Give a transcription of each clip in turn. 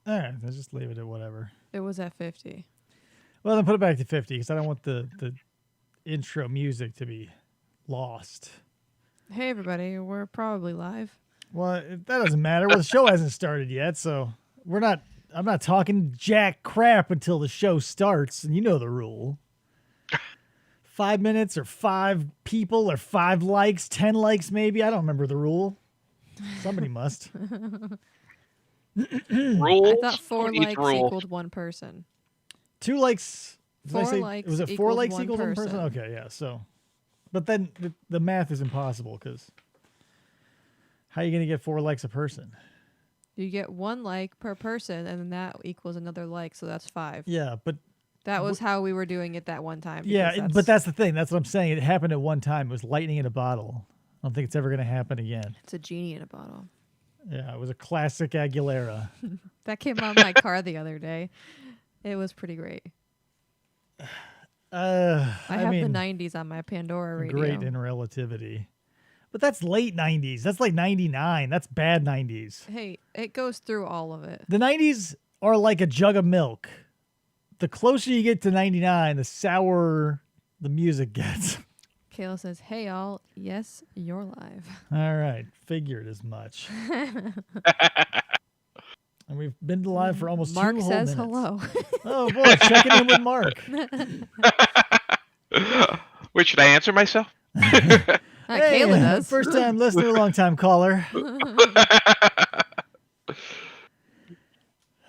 All right, let's just leave it at whatever. It was at 50. Well, then put it back to 50 because I don't want the intro music to be lost. Hey, everybody. We're probably live. Well, that doesn't matter. Well, the show hasn't started yet, so I'm not talking jack crap until the show starts, and you know the rule. 5 minutes or 5 people or 5 likes, 10 likes maybe. I don't remember the rule. Somebody must. Rules? I thought 4 Who needs likes rules? equaled 1 person. 2 likes. Did I 4 say, likes was it 4 equals likes 1 equals 1 person? person. Okay, yeah. So, but then the math is impossible because how are you going to get 4 likes a person? You get 1 like per person, and then that equals another like, so that's 5. Yeah, but That was how we were doing it that one time. yeah, but that's the thing. That's what I'm saying. It happened at one time. It was lightning in a bottle. I don't think it's ever going to happen again. It's a genie in a bottle. Yeah, it was a classic Aguilera. That came on my car the other day. It was pretty great. I have mean, the 90s on my Pandora radio. great in relativity. But that's late 90s. That's like 99. That's bad 90s. Hey, it goes through all of it. The 90s are like a jug of milk. The closer you get to 99, the sourer the music gets. Kayla says, hey, y'all. Yes, you're live. All right. Figured as much. And we've been live for almost Mark 2 whole says minutes. hello. Oh, boy. Checking in with Mark. Wait, should I answer myself? Hey, Kayla does. First time listener, long time caller.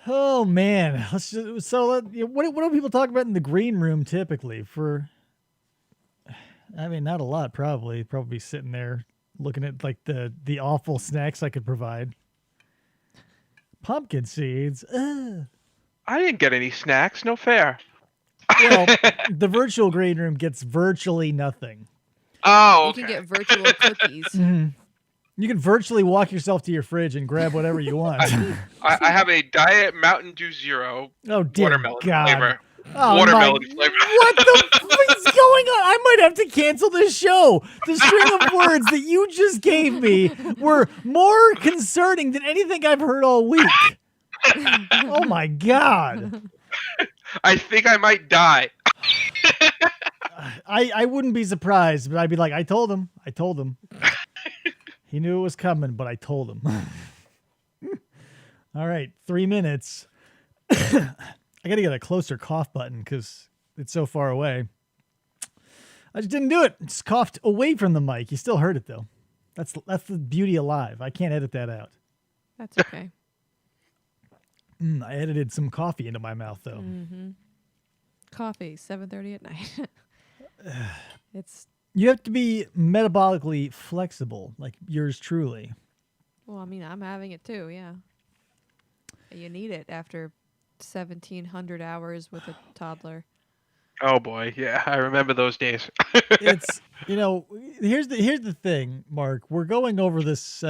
Oh man, what do people talk about in the green room typically? I mean, not a lot probably. Probably sitting there looking at like the awful snacks I could provide. Pumpkin seeds. Ugh. I didn't get any snacks. No fair. Well, the virtual green room gets virtually nothing. Oh, You okay. can get virtual cookies. You can virtually walk yourself to your fridge and grab whatever you want. I have a Diet Mountain Dew Zero Oh dear watermelon God! flavor. Oh, Watermelon my- flavor. What the fuck is going on? I might have to cancel this show. The string of words that you just gave me were more concerning than anything I've heard all week. Oh my God. I think I might die. I wouldn't be surprised, but I'd be like, I told him. He knew it was coming, but I told him. All right, 3 minutes. I got to get a closer cough button because it's so far away. I just didn't do it. Just coughed away from the mic. You still heard it, though. That's the beauty of live. I can't edit that out. That's okay. I edited some coffee into my mouth, though. Mm-hmm. Coffee, 7:30 at night. It's You have to be metabolically flexible, like yours truly. well, I mean, I'm having it too. Yeah, you need it after 1,700 hours with a toddler. Oh boy, yeah, I remember those days. It's here's the thing, Mark. We're going over this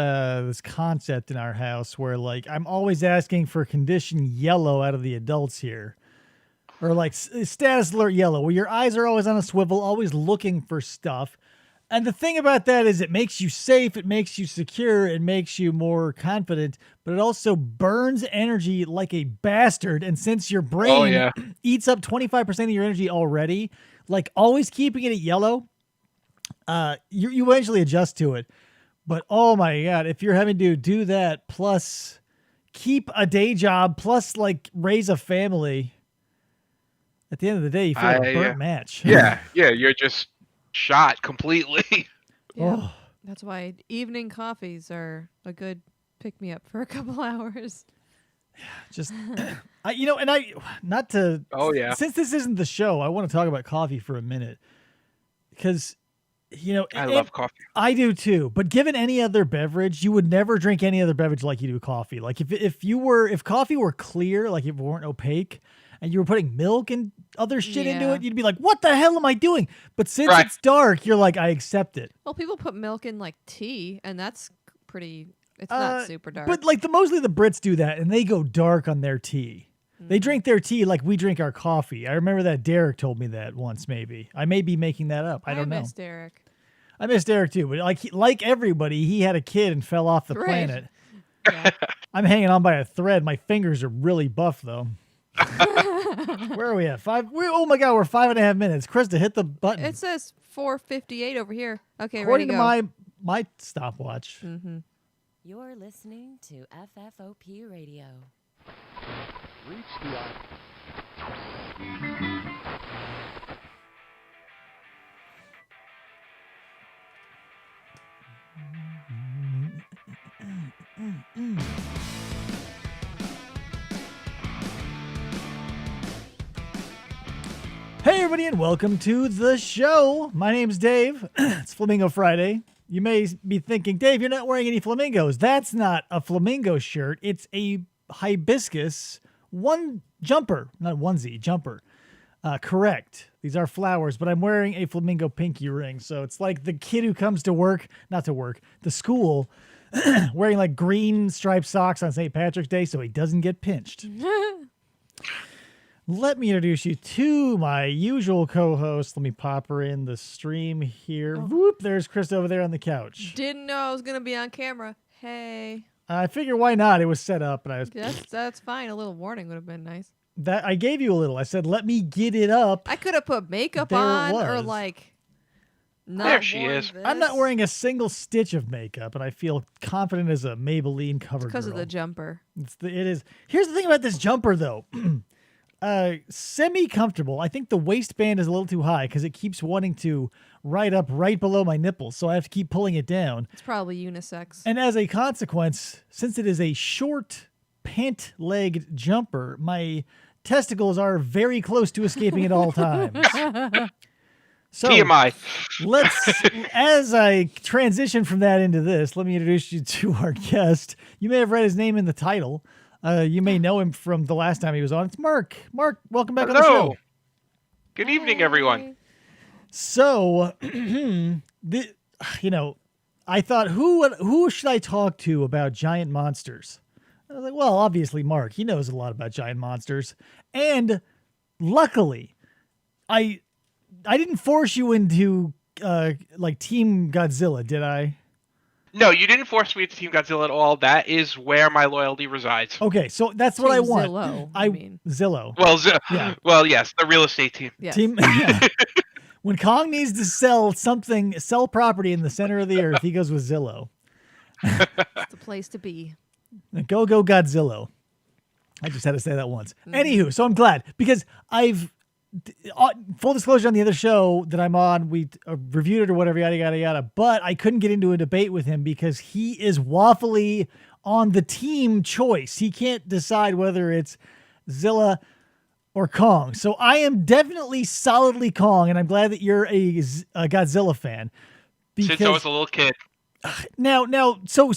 concept in our house where like I'm always asking for condition yellow out of the adults here. Or like status alert yellow, where your eyes are always on a swivel, always looking for stuff. And the thing about that is it makes you safe, it makes you secure, it makes you more confident, but it also burns energy like a bastard. And since your brain eats up 25% of your energy already, like always keeping it at yellow, you eventually adjust to it. But oh my God, if you're having to do that, plus keep a day job, plus like raise a family, at the end of the day, you feel like a burnt match. Yeah, you're just shot completely. Yeah, Oh. that's why evening coffees are a good pick me up for a couple hours. Just, Oh yeah. Since this isn't the show, I want to talk about coffee for a minute. Because, I love coffee. I do too. But given any other beverage, you would never drink any other beverage like you do coffee. Like if coffee were clear, like if it weren't opaque, and you were putting milk and other shit into it, you'd be like, what the hell am I doing? But since it's dark, you're like, I accept it. Well, people put milk in like tea, and that's pretty. It's not super dark. But like mostly the Brits do that, and they go dark on their tea. They drink their tea like we drink our coffee. I remember that Derek told me that once. Maybe I may be making that up. I don't know. I miss Derek. I miss Derek too, but like everybody, he had a kid and fell off the Right. planet. Yeah. I'm hanging on by a thread. My fingers are really buff though. Where are we at? Oh my God, we're 5.5 minutes. Krista, hit the button. It says 4:58 over here. Okay, According ready to to go. my stopwatch. Mm-hmm. You're listening to FFOP Radio. Reach the Hey everybody and welcome to the show. My name's Dave. It's Flamingo Friday. You may be thinking, Dave, you're not wearing any flamingos. That's not a flamingo shirt. It's a hibiscus jumper. Correct. These are flowers, but I'm wearing a flamingo pinky ring. So it's like the kid who comes to school, wearing like green striped socks on St. Patrick's Day so he doesn't get pinched. Let me introduce you to my usual co-host. Let me pop her in the stream here. Oh. Whoop, there's Krista over there on the couch. Didn't know I was gonna be on camera. Hey, I figure why not? It was set up, and that's fine. A little warning would have been nice. that I gave you a little. I said, let me get it up. I could have put makeup There it on or was. like. Not There she worn is. I'm not this. wearing a single stitch of makeup, and I feel confident as a Maybelline cover because girl. of the jumper. It is. Here's the thing about this jumper, though. Semi-comfortable. I think the waistband is a little too high because it keeps wanting to ride up right below my nipples, so I have to keep pulling it down. It's probably unisex. And as a consequence, since it is a short pant-legged jumper, my testicles are very close to escaping at all times. So TMI. as I transition from that into this, let me introduce you to our guest. You may have read his name in the title. You may know him from the last time he was on. It's Marc. Marc, welcome back on the Hello. show. Good evening, everyone. So, I thought, who should I talk to about giant monsters? I was like, well, obviously Marc. He knows a lot about giant monsters. And luckily, I didn't force you into Team Godzilla, did I? No, you didn't force me to Team Godzilla at all. That is where my loyalty resides. Okay, so that's what I Team want. Zillow, I mean. Zillow. Well, well, yes, the real estate team. Yes. Team. Yeah. When Kong needs to sell property in the center of the earth, he goes with Zillow. It's the place to be. Go Godzilla. I just had to say that once. Anywho, so I'm glad because full disclosure, on the other show that I'm on, we reviewed it or whatever, yada, yada, yada. But I couldn't get into a debate with him because he is waffly on the team choice. He can't decide whether it's Zilla or Kong. So I am definitely solidly Kong, and I'm glad that you're a Godzilla fan. Since I was a little kid. Now, so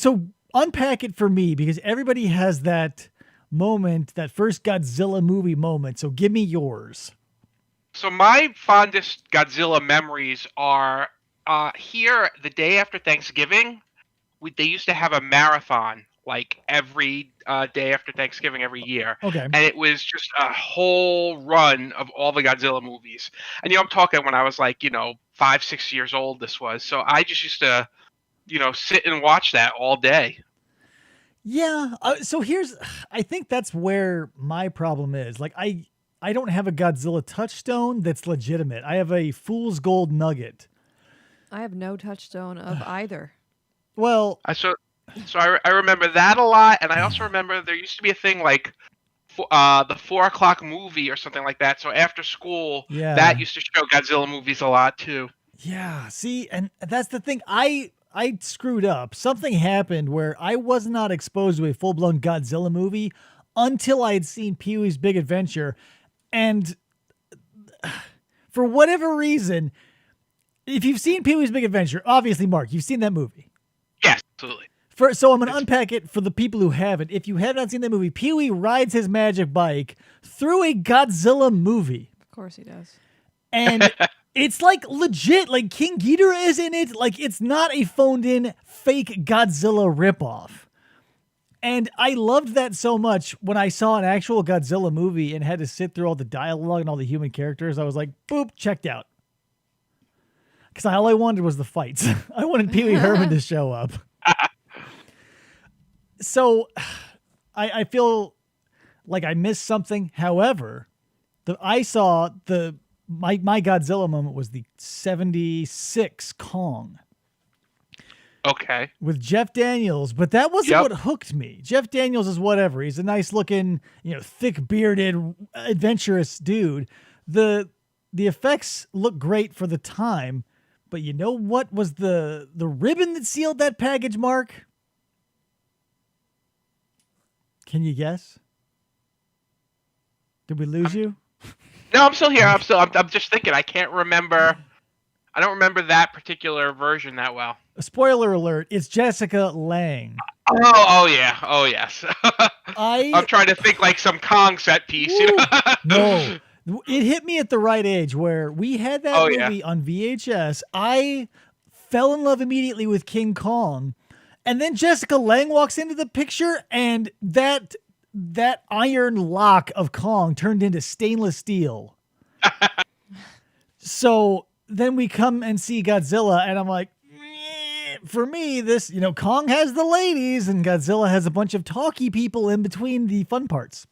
unpack it for me because everybody has that moment, that first Godzilla movie moment. So give me yours. So my fondest Godzilla memories are here the day after Thanksgiving. They used to have a marathon like every day after Thanksgiving every year. Okay. And it was just a whole run of all the Godzilla movies. And I'm talking when I was 5, 6 years old this was. So I just used to, sit and watch that all day. Yeah. So I think that's where my problem is. I don't have a Godzilla touchstone that's legitimate. I have a fool's gold nugget. I have no touchstone of either. Well, I remember that a lot, and I also remember there used to be a thing like the 4 o'clock movie or something like that. So after school, Yeah. that used to show Godzilla movies a lot too. yeah. See, and that's the thing. I screwed up. Something happened where I was not exposed to a full-blown Godzilla movie until I had seen Pee-wee's Big Adventure. And for whatever reason, if you've seen Pee-wee's Big Adventure, obviously, Marc, you've seen that movie. Yes, absolutely. So I'm going to unpack it for the people who haven't. If you have not seen that movie, Pee-wee rides his magic bike through a Godzilla movie. Of course he does. And it's legit. King Ghidorah is in it. It's not a phoned-in fake Godzilla ripoff. And I loved that so much when I saw an actual Godzilla movie and had to sit through all the dialogue and all the human characters. I was like, boop, checked out. Because all I wanted was the fights. I wanted Pee Wee Herman to show up. So I feel like I missed something. However, I saw my Godzilla moment was the 76 Kong Okay. with Jeff Daniels, but that wasn't Yep. what hooked me. Jeff Daniels is whatever. He's a nice looking, thick bearded, adventurous dude. The effects look great for the time, but you know what was the ribbon that sealed that package, Mark? Can you guess? Did we lose you? No, I'm still here. I'm just thinking. I can't remember. I don't remember that particular version that well. Spoiler alert, it's Jessica Lange. Oh yeah. Oh yes. I'm I trying to think like some Kong set piece. You know? no. It hit me at the right age where we had that Oh, yeah. movie on VHS. I fell in love immediately with King Kong. And then Jessica Lange walks into the picture and that iron lock of Kong turned into stainless steel. So then we come and see Godzilla and I'm like, for me, this, Kong has the ladies and Godzilla has a bunch of talky people in between the fun parts.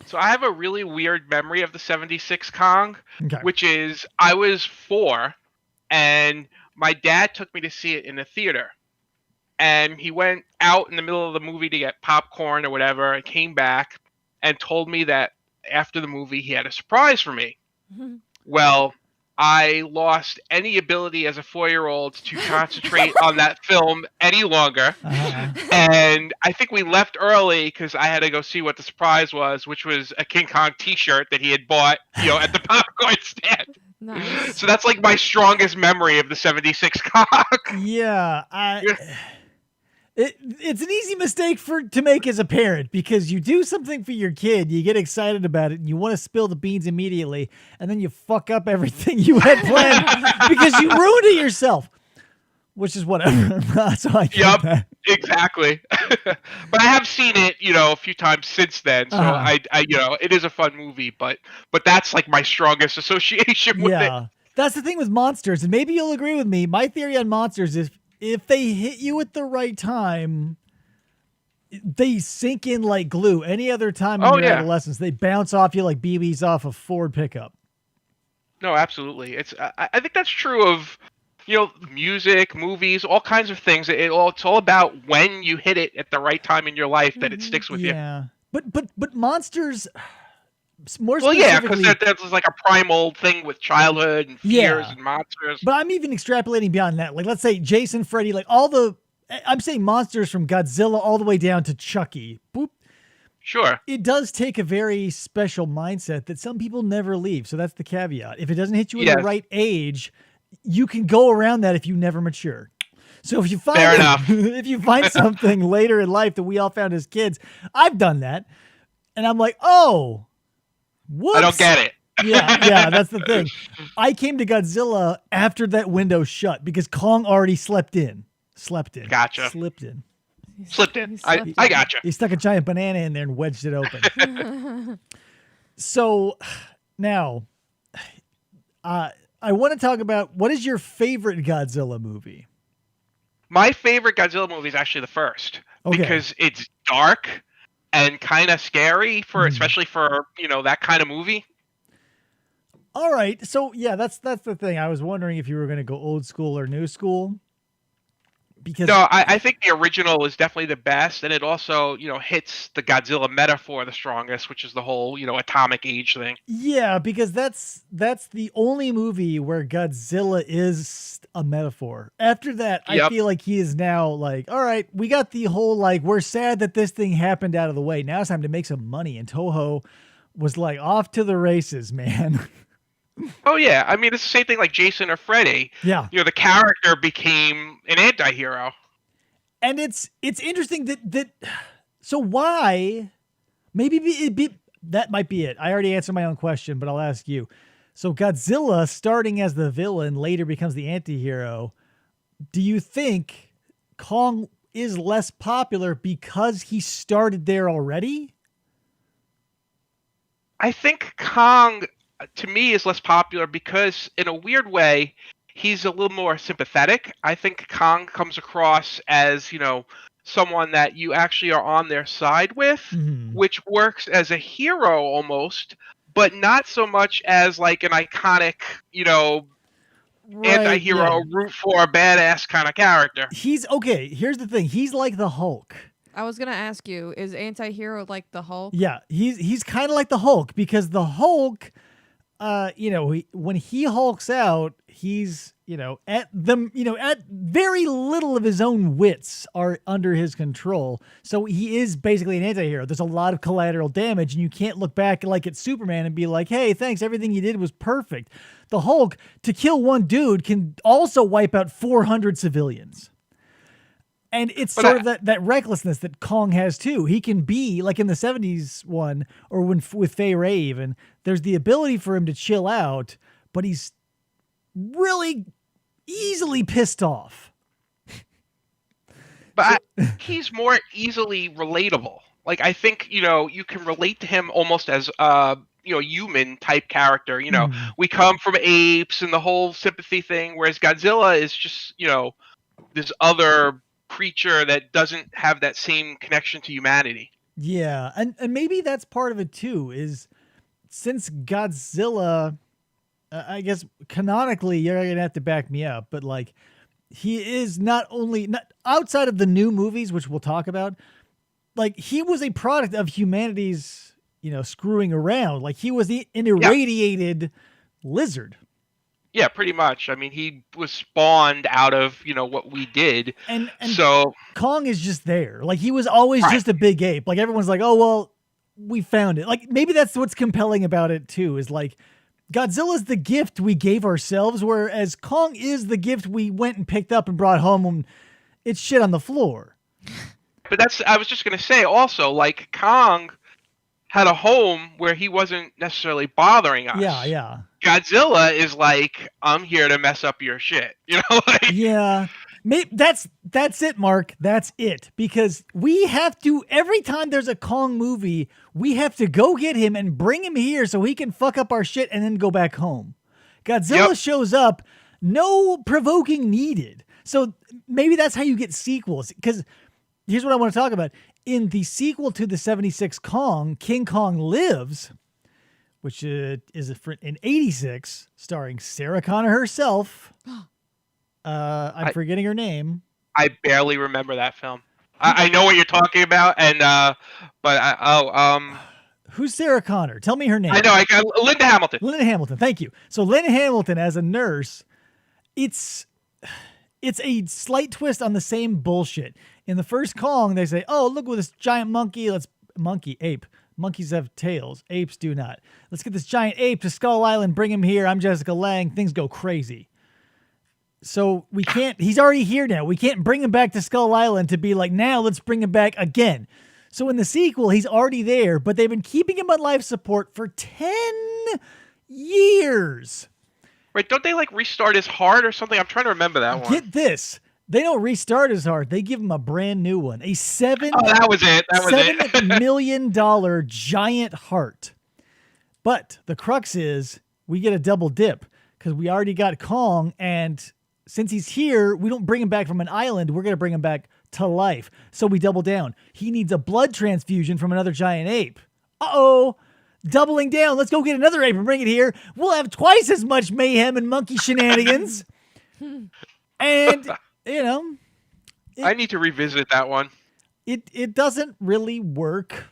So I have a really weird memory of the 76 Kong, Okay. which is I was 4 and my dad took me to see it in the theater. And he went out in the middle of the movie to get popcorn or whatever and came back and told me that after the movie he had a surprise for me. Well, I lost any ability as a 4-year-old to concentrate on that film any longer. Uh-huh. And I think we left early because I had to go see what the surprise was, which was a King Kong T-shirt that he had bought, at the popcorn stand. Nice. So that's like my strongest memory of the 76 Kong. Yeah, it's an easy mistake to make as a parent because you do something for your kid, you get excited about it, and you want to spill the beans immediately, and then you fuck up everything you had planned because you ruined it yourself, which is whatever. So I get that. Exactly. But I have seen it, a few times since then. So Uh-huh. I it is a fun movie, but that's like my strongest association with it. Yeah, that's the thing with monsters, and maybe you'll agree with me. My theory on monsters is if they hit you at the right time, they sink in like glue. Any other time in Oh, your yeah. adolescence, they bounce off you like BBs off a Ford pickup. No, absolutely. I think that's true of music, movies, all kinds of things. It's all about when you hit it at the right time in your life that it sticks with you. Yeah, but monsters, more Well, yeah, because specifically. that's like a primal thing with childhood and fears Yeah. and monsters. But I'm even extrapolating beyond that. Like, let's say Jason, Freddy, like I'm saying monsters from Godzilla all the way down to Chucky. Boop. Sure. It does take a very special mindset that some people never leave. So that's the caveat. If it doesn't hit you at the Yes. right age, you can go around that if you never mature. So if you find Fair enough. if you find something later in life that we all found as kids, I've done that, and I'm like, oh, whoops. I don't get it. Yeah, that's the thing. I came to Godzilla after that window shut because Kong already slept in. Gotcha. Slipped in. Slipped in. Slipped I gotcha. He stuck a giant banana in there and wedged it open. So now, I want to talk about what is your favorite Godzilla movie? My favorite Godzilla movie is actually the first Okay. because it's dark and kind of scary Hmm. especially for that kind of movie. All right. So yeah, that's the thing. I was wondering if you were going to go old school or new school. Because No, I think the original is definitely the best, and it also hits the Godzilla metaphor the strongest, which is the whole atomic age thing. yeah, because that's the only movie where Godzilla is a metaphor. After that, I Yep. feel like he is now like, all right, we got the whole like we're sad that this thing happened out of the way. Now it's time to make some money, and Toho was like off to the races, man. Oh yeah, I mean it's the same thing like Jason or Freddy. Yeah. The character became an anti-hero. And it's interesting that so why that might be it. I already answered my own question, but I'll ask you. So Godzilla starting as the villain later becomes the anti-hero. Do you think Kong is less popular because he started there already? I think Kong, to me, is less popular because, in a weird way, he's a little more sympathetic. I think Kong comes across as, someone that you actually are on their side with, Mhm. which works as a hero almost, but not so much as like an iconic, Right. Yeah. anti-hero root for a badass kind of character. He's okay. Here's the thing. He's like the Hulk. I was gonna ask you, is anti-hero like the Hulk? Yeah. He's kind of like the Hulk because the Hulk, when he hulks out, he's, at very little of his own wits are under his control. So he is basically an anti-hero. There's a lot of collateral damage, and you can't look back like at Superman and be like, hey, thanks, everything you did was perfect. The Hulk, to kill one dude, can also wipe out 400 civilians. And it's But sort of that recklessness that Kong has too. He can be like in the 70s one, or with Fay Ray even, there's the ability for him to chill out, but he's really easily pissed off. But he's more easily relatable. Like, I think, you can relate to him almost as human type character. We come from apes and the whole sympathy thing, whereas Godzilla is just, this other creature that doesn't have that same connection to humanity. Yeah, and maybe that's part of it too, is since Godzilla, I guess canonically, you're going to have to back me up, but like, he is not outside of the new movies, which we'll talk about, like he was a product of humanity's, screwing around. Like he was an irradiated lizard. Yeah, pretty much. I mean, he was spawned out of, what we did. And so Kong is just there. Like he was always Right. just a big ape. Like everyone's like, oh, well, we found it. Like maybe that's what's compelling about it too, is like Godzilla's the gift we gave ourselves, whereas Kong is the gift we went and picked up and brought home when it's shit on the floor. But I was just going to say also, like, Kong had a home where he wasn't necessarily bothering us. Yeah. Godzilla is like, I'm here to mess up your shit. Like, Yeah. That's it, Mark. That's it. Because we have to, every time there's a Kong movie, we have to go get him and bring him here so he can fuck up our shit and then go back home. Godzilla shows up, no provoking needed. So maybe that's how you get sequels. Because here's what I want to talk about. In the sequel to the 76 Kong, King Kong Lives, which is in 86, starring Sarah Connor herself. I'm forgetting her name. I barely remember that film. I know what you're talking about, and Who's Sarah Connor? Tell me her name. I know. I got Linda Hamilton. Linda Hamilton. Thank you. So Linda Hamilton as a nurse, it's a slight twist on the same bullshit. In the first Kong, they say, "Oh, look at this giant monkey. Ape. Monkeys have tails. Apes do not. Let's get this giant ape to Skull Island. Bring him here. I'm Jessica Lange. Things go crazy." So we can't. He's already here now. We can't bring him back to Skull Island to be like, now let's bring him back again. So in the sequel, he's already there, but they've been keeping him on life support for 10 years. Right? Don't they like restart his heart or something? I'm trying to remember that one. Get this. They don't restart his heart. They give him a brand new one. A That was it. $7 million giant heart. But the crux is we get a double dip because we already got Kong, and since he's here, we don't bring him back from an island. We're going to bring him back to life. So we double down. He needs a blood transfusion from another giant ape. Uh-oh. Doubling down. Let's go get another ape and bring it here. We'll have twice as much mayhem and monkey shenanigans. And, I need to revisit that one. it doesn't really work.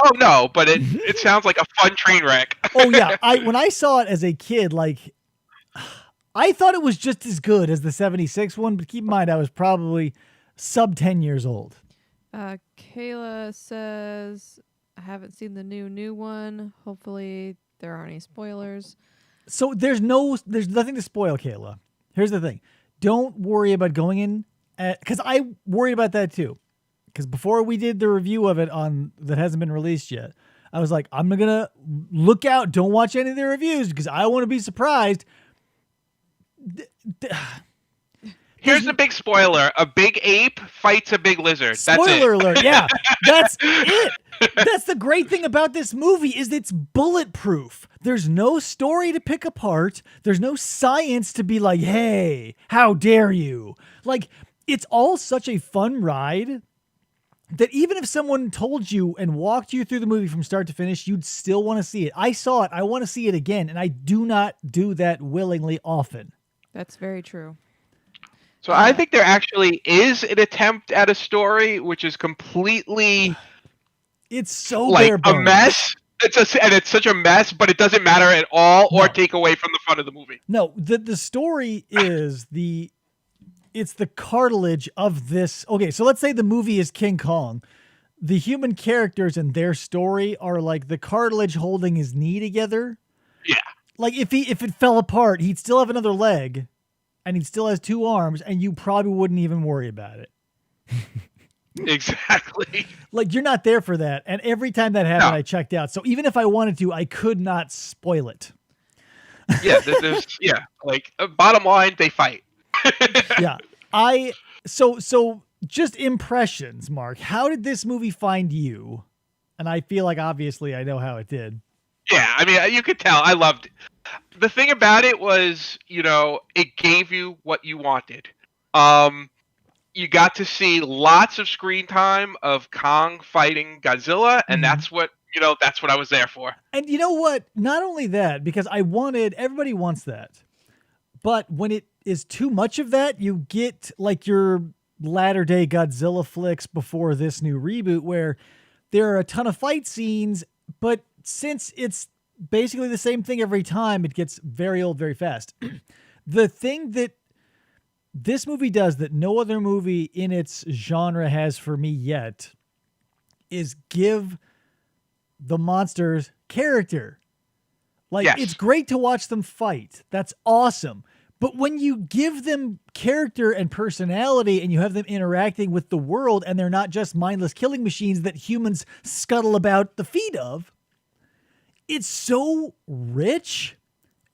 Oh no, but it sounds like a fun train wreck. Oh yeah, when I saw it as a kid, like I thought it was just as good as the 76 one, but keep in mind I was probably sub 10 years old. Kayla says, I haven't seen the new one. Hopefully there aren't any spoilers. So there's nothing to spoil, Kayla. Here's the thing. Don't worry about going in because I worried about that too. Because before we did the review of it that hasn't been released yet, I was like, I'm gonna look out. Don't watch any of the reviews because I want to be surprised. Here's the big spoiler: a big ape fights a big lizard. That's Spoiler it. alert! Yeah, that's it. That's the great thing about this movie is it's bulletproof. There's no story to pick apart. There's no science to be like, hey, how dare you? Like, it's all such a fun ride that even if someone told you and walked you through the movie from start to finish, you'd still want to see it. I saw it. I want to see it again. And I do not do that willingly often. That's very true. So I think there actually is an attempt at a story which is completely It's so like bare a bones. mess. It's such a mess, but it doesn't matter at all or No. take away from the fun of the movie. No, the story is it's the cartilage of this. Okay, so let's say the movie is King Kong. The human characters and their story are like the cartilage holding his knee together. Yeah. Like if it fell apart, he'd still have another leg and he still has two arms and you probably wouldn't even worry about it. Exactly. Like you're not there for that. And every time that happened, No. I checked out. So even if I wanted to, I could not spoil it. Yeah, like bottom line, they fight. Yeah. So just impressions, Mark. How did this movie find you? And I feel like obviously I know how it did. Yeah, I mean, you could tell I loved it. The thing about it was, it gave you what you wanted. You got to see lots of screen time of Kong fighting Godzilla, and that's what I was there for. And you know what? Not only that, because everybody wants that. But when it is too much of that, you get like your latter day Godzilla flicks before this new reboot where there are a ton of fight scenes, but since it's basically the same thing every time, it gets very old very fast. The thing that this movie does that no other movie in its genre has for me yet is give the monsters character. Like, Yes. It's great to watch them fight. That's awesome. But when you give them character and personality and you have them interacting with the world and they're not just mindless killing machines that humans scuttle about the feet of, it's so rich.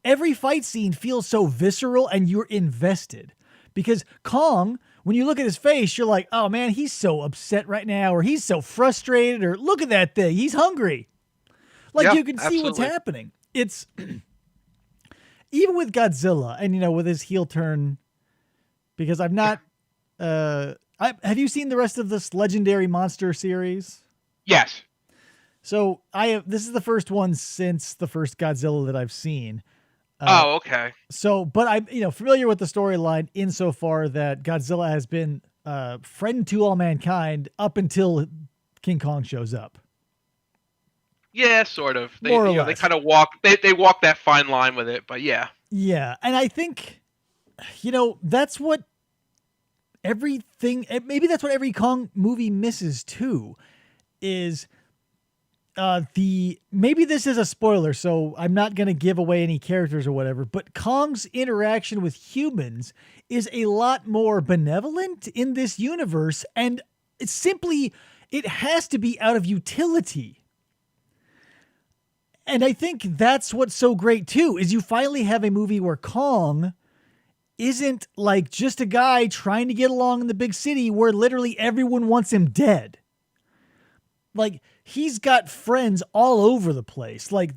Every fight scene feels so visceral and you're invested. Because Kong, when you look at his face, you're like, oh man, he's so upset right now, or he's so frustrated, or look at that thing, he's hungry. Like Yeah, you can see what's absolutely. happening. It's even with Godzilla and with his heel turn, because I've not have you seen the rest of this Legendary Monster series? Yes. So this is the first one since the first Godzilla that I've seen. Oh, okay. So, but I'm familiar with the storyline insofar that Godzilla has been friend to all mankind up until King Kong shows up. Yeah, sort of. They, More or they less. kind of walk. They walk that fine line with it, but yeah. Yeah, and I think that's what maybe that's what every Kong movie misses too, is maybe this is a spoiler, so I'm not going to give away any characters or whatever, but Kong's interaction with humans is a lot more benevolent in this universe, and it has to be out of utility. And I think that's what's so great too, is you finally have a movie where Kong isn't like just a guy trying to get along in the big city where literally everyone wants him dead. Like, he's got friends all over the place. Like,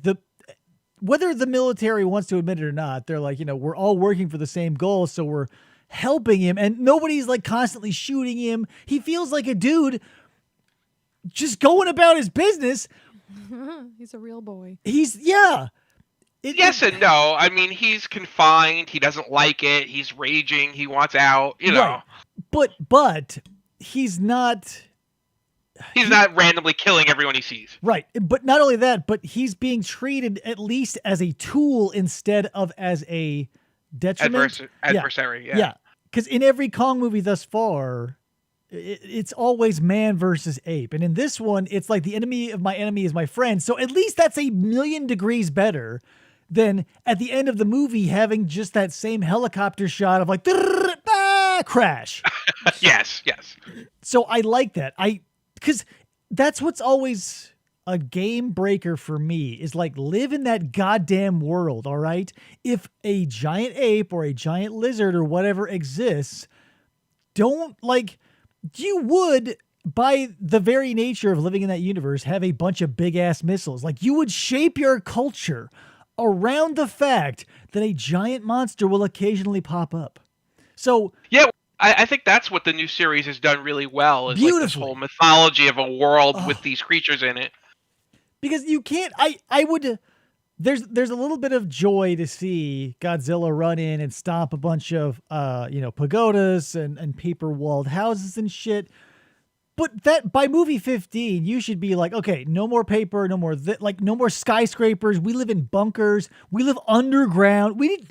whether the military wants to admit it or not, they're like, we're all working for the same goal, so we're helping him, and nobody's like constantly shooting him. He feels like a dude just going about his business. He's a real boy. Yeah. Yes and no. I mean, he's confined. He doesn't like it. He's raging. He wants out. Right. But he's not. He's not randomly killing everyone he sees. Right. But not only that, but he's being treated at least as a tool instead of as a detriment. Adversary. Yeah. Yeah. Because in every Kong movie thus far, it's always man versus ape. And in this one, it's like the enemy of my enemy is my friend. So at least that's a million degrees better than at the end of the movie having just that same helicopter shot of like, crash. Yes. So I like that. Because that's what's always a game breaker for me is like live in that goddamn world, all right? If a giant ape or a giant lizard or whatever exists, you would, by the very nature of living in that universe, have a bunch of big ass missiles. Like you would shape your culture around the fact that a giant monster will occasionally pop up. So Yeah. I think that's what the new series has done really well. Is like this Beautifully. whole mythology of a world Oh. with these creatures in it. Because you can't. I would. There's a little bit of joy to see Godzilla run in and stomp a bunch of pagodas and paper walled houses and shit. But that by movie 15, you should be like, okay, no more paper, no more no more skyscrapers. We live in bunkers. We live underground. We need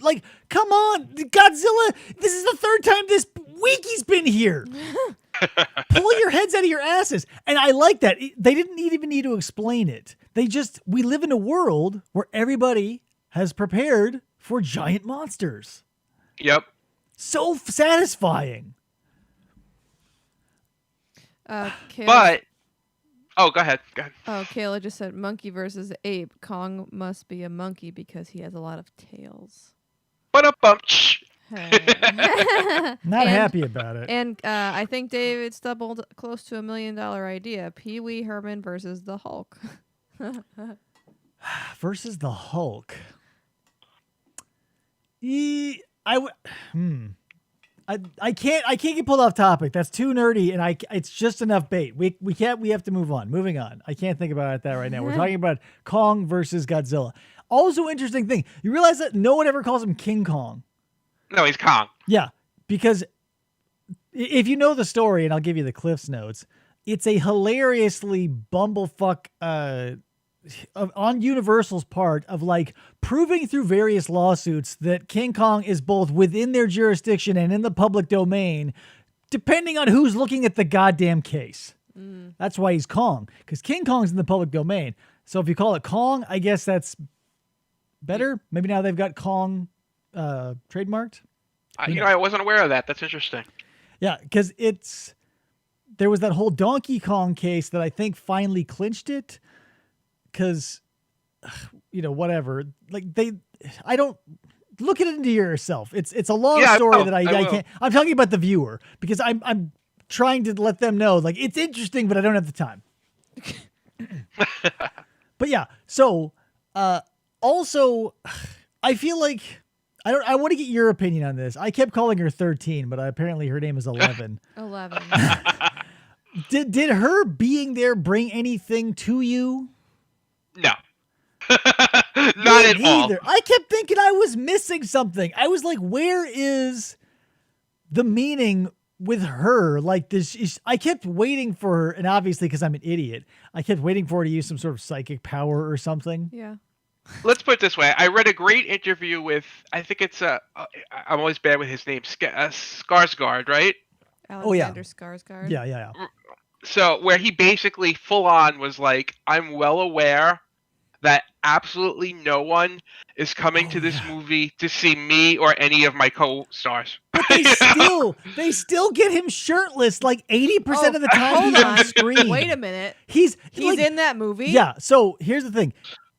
come on, Godzilla. This is the third time this week he's been here. Pull your heads out of your asses. And I like that. They didn't even need to explain it. We live in a world where everybody has prepared for giant monsters. Yep. So satisfying. Kayla, But go ahead. Go ahead. Kayla just said monkey versus ape. Kong must be a monkey because he has a lot of tails. But a bump. Not happy about it. And I think David stumbled close to $1 million idea. Pee Wee Herman versus the Hulk. Versus the Hulk. I can't get pulled off topic. That's too nerdy, and it's just enough bait. We have to move on. Moving on. I can't think about that right now. We're talking about Kong versus Godzilla. Also interesting thing. You realize that no one ever calls him King Kong. No, he's Kong. Yeah, because if you know the story, and I'll give you the Cliff's Notes, it's a hilariously bumblefuck on Universal's part of proving through various lawsuits that King Kong is both within their jurisdiction and in the public domain, depending on who's looking at the goddamn case. That's why he's Kong, because King Kong's in the public domain. So if you call it Kong, I guess that's better. Maybe now they've got Kong trademarked. I wasn't aware of that. That's interesting. Yeah, because there was that whole Donkey Kong case that I think finally clinched it. Because, whatever. I don't look at it into yourself. It's a long story that I can't. I'm talking about the viewer because I'm trying to let them know it's interesting, but I don't have the time. But yeah, so also I feel like I want to get your opinion on this. I kept calling her 13, but apparently her name is 11. 11. Did her being there bring anything to you? No. Not at all. I kept thinking I was missing something. I was like, where is the meaning with her? I kept waiting for her, and obviously because I'm an idiot, I kept waiting for her to use some sort of psychic power or something. Yeah. Let's put it this way. I read a great interview with, I think it's, I'm always bad with his name, Skarsgård, right? Alexander Skarsgård. Yeah. So where he basically full on was like, I'm well aware that absolutely no one is coming to this movie to see me or any of my co-stars. But they still get him shirtless 80% of the time Hold he's on on. screen. Wait a minute. He's in that movie? Yeah, so here's the thing.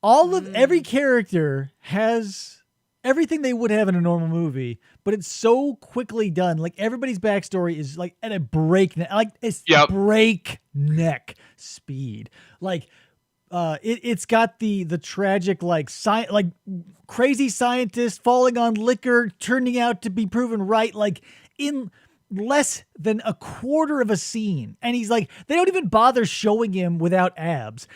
Every character has everything they would have in a normal movie, but it's so quickly done. Everybody's backstory is at a breakneck, breakneck speed. It's got the tragic crazy scientist falling on liquor, turning out to be proven right in less than a quarter of a scene. And he's they don't even bother showing him without abs.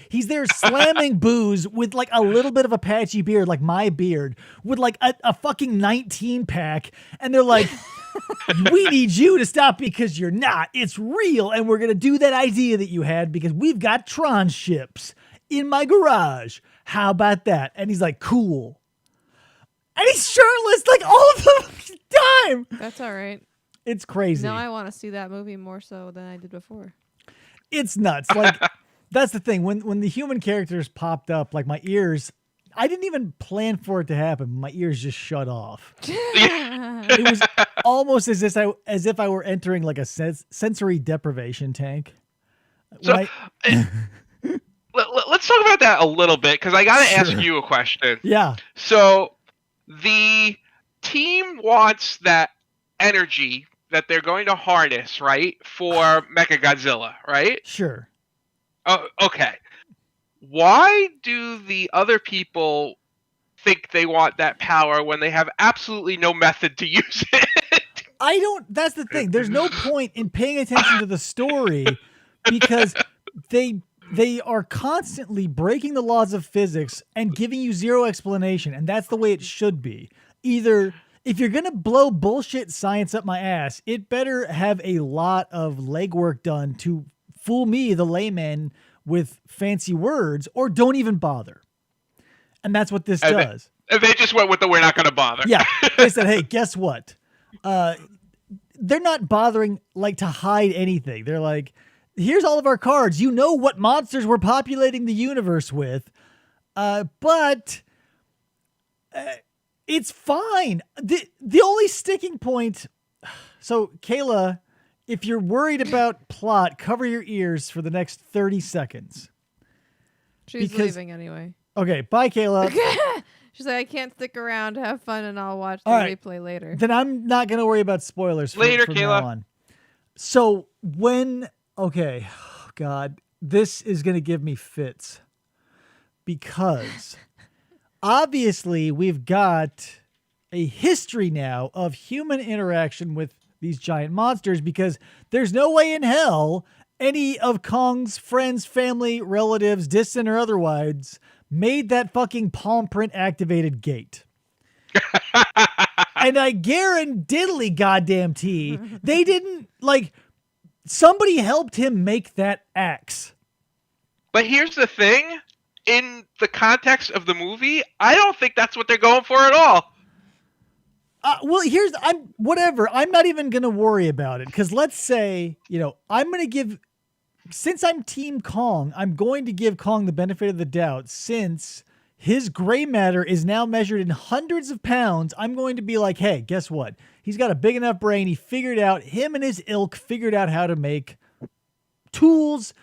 He's there slamming booze with a little bit of a patchy beard, like my beard, with a fucking 19 pack. And they're like, we need you to stop because you're not. It's real. And we're going to do that idea that you had because we've got Tron ships in my garage. How about that? And he's like, cool. And he's shirtless all of the time. That's all right. It's crazy. Now I want to see that movie more so than I did before. It's nuts. That's the thing. When the human characters popped up, my ears, I didn't even plan for it to happen. My ears just shut off. It was almost as if I were entering a sensory deprivation tank. So, let's talk about that a little bit because I got to ask you a question. Yeah. So the team wants that energy that they're going to harness, right, for Mechagodzilla, right? Sure. Oh, okay. Why do the other people think they want that power when they have absolutely no method to use it? That's the thing. There's no point in paying attention to the story because they are constantly breaking the laws of physics and giving you zero explanation. And that's the way it should be. Either if you're going to blow bullshit science up my ass, it better have a lot of legwork done to fool me, the layman, with fancy words, or don't even bother. And that's what this does. They just went with the "we're not going to bother." Yeah. They said, hey, guess what? They're not bothering like to hide anything. They're like, here's all of our cards. You know what monsters we're populating the universe with. But it's fine. The only sticking point. So, Kayla, if you're worried about plot, cover your ears for the next 30 seconds. She's leaving anyway. Okay, bye, Kayla. She's like, I can't stick around. Have fun, and I'll watch the replay later. Then I'm not going to worry about spoilers from Kayla. now on. So okay, oh God, this is going to give me fits because obviously we've got a history now of human interaction with these giant monsters because there's no way in hell any of Kong's friends, family, relatives, distant or otherwise, made that fucking palm print activated gate. And I guarantee goddamn T, they didn't somebody helped him make that axe. But here's the thing, in the context of the movie, I don't think that's what they're going for at all. Well, I'm not even going to worry about it. Cause let's say, I'm going to give, since I'm Team Kong, I'm going to give Kong the benefit of the doubt since his gray matter is now measured in hundreds of pounds. I'm going to be like, hey, guess what? He's got a big enough brain. Him and his ilk figured out how to make tools,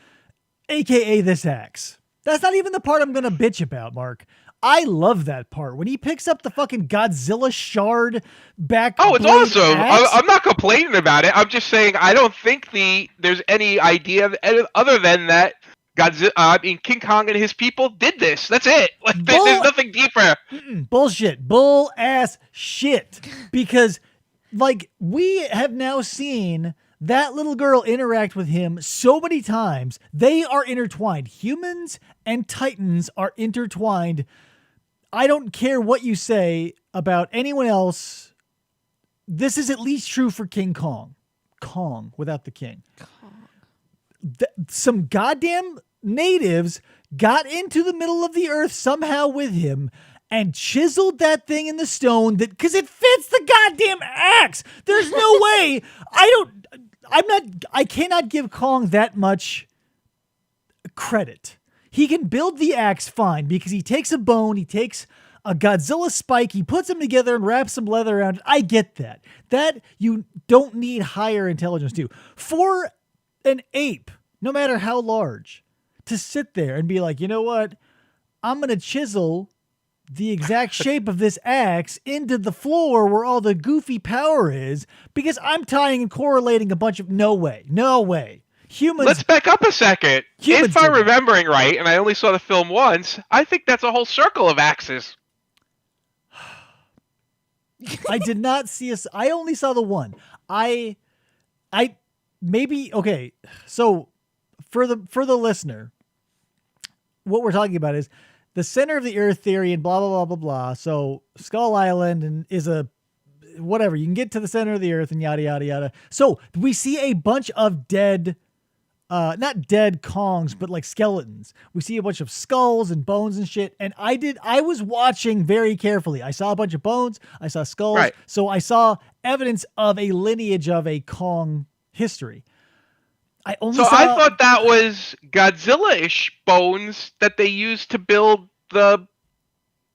AKA this axe. That's not even the part I'm going to bitch about, Mark. I love that part when he picks up the fucking Godzilla shard back. Oh, it's awesome. I'm not complaining about it. I'm just saying I don't think there's any idea other than that King Kong and his people did this. That's it. There's nothing deeper. Bullshit. Bull ass shit. Because we have now seen that little girl interact with him so many times. They are intertwined. Humans and Titans are intertwined. I don't care what you say about anyone else. This is at least true for King Kong. Kong without the king. Some goddamn natives got into the middle of the earth somehow with him and chiseled that thing in the stone because it fits the goddamn axe. There's no way. I cannot give Kong that much credit. He can build the axe fine because he takes a bone, he takes a Godzilla spike, he puts them together and wraps some leather around it. I get that. That you don't need higher intelligence to. For an ape, no matter how large, to sit there and be like, you know what? I'm going to chisel the exact shape of this axe into the floor where all the goofy power is because I'm tying and correlating a bunch of... No way. Humans... Let's back up a second. If I'm remembering right, and I only saw the film once, I think that's a whole circle of axes. I did not see I only saw the one. Okay. So for the listener, what we're talking about is the center of the earth theory and blah, blah, blah, blah, blah. So Skull Island is a whatever. You can get to the center of the earth and yada, yada, yada. So we see a bunch of dead, not dead Kongs, but skeletons. We see a bunch of skulls and bones and shit. And I was watching very carefully. I saw a bunch of bones. I saw skulls. Right. So I saw evidence of a lineage of a Kong history. I thought that was Godzilla-ish bones that they used to build to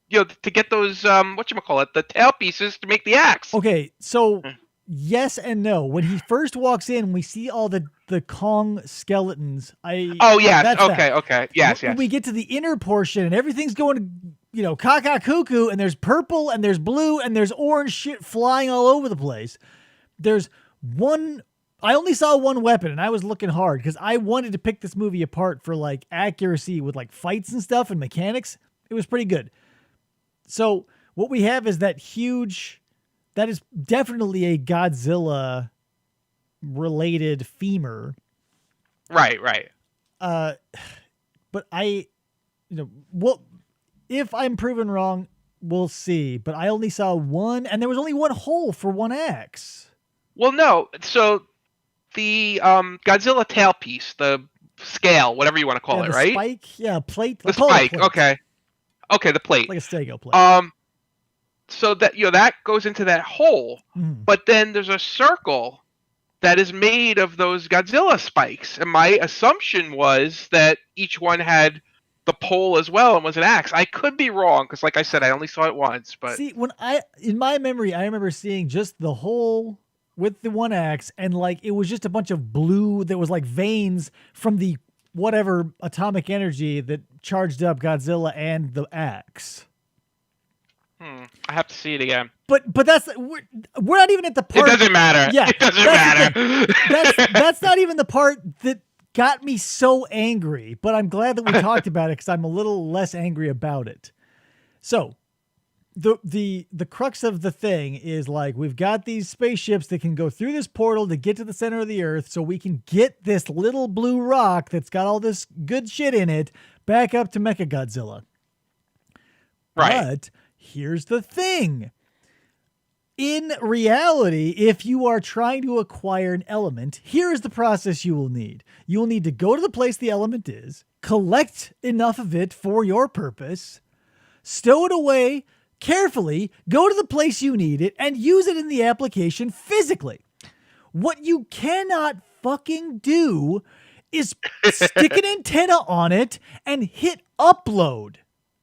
get those, the tail pieces to make the axe. Okay, so yes and no. When he first walks in, we see all the Kong skeletons. Okay. Yes. When we get to the inner portion and everything's going, caca cuckoo, and there's purple and there's blue and there's orange shit flying all over the place. I only saw one weapon and I was looking hard because I wanted to pick this movie apart for accuracy with fights and stuff and mechanics. It was pretty good. So what we have is that huge that is definitely a Godzilla related femur. Right. But well, if I'm proven wrong, we'll see. But I only saw one, and there was only one hole for one axe. Well, no. So the Godzilla tailpiece, the scale, whatever you want to call it, The right? spike, plate. The I'll call it a spike. plate. Okay, the plate. Like a Stego plate. So that that goes into that hole, but then there's a circle that is made of those Godzilla spikes, and my assumption was that each one had the pole as well and was an axe. I could be wrong because, like I said, I only saw it once. But see, in my memory, I remember seeing just the hole with the one axe, and like it was just a bunch of blue that was like veins from the whatever atomic energy that charged up Godzilla and the axe. I have to see it again. But that's we're not even at the part. It doesn't matter. Yeah, It doesn't matter. That's not even the part that got me so angry. But I'm glad that we talked about it because I'm a little less angry about it. So the crux of the thing is like we've got these spaceships that can go through this portal to get to the center of the Earth, so we can get this little blue rock that's got all this good shit in it back up to Mechagodzilla. Right. But here's the thing. In reality, if you are trying to acquire an element, here is the process you will need. You will need to go to the place the element is, collect enough of it for your purpose, stow it away carefully, go to the place you need it, and use it in the application physically. What you cannot fucking do is stick an antenna on it and hit upload.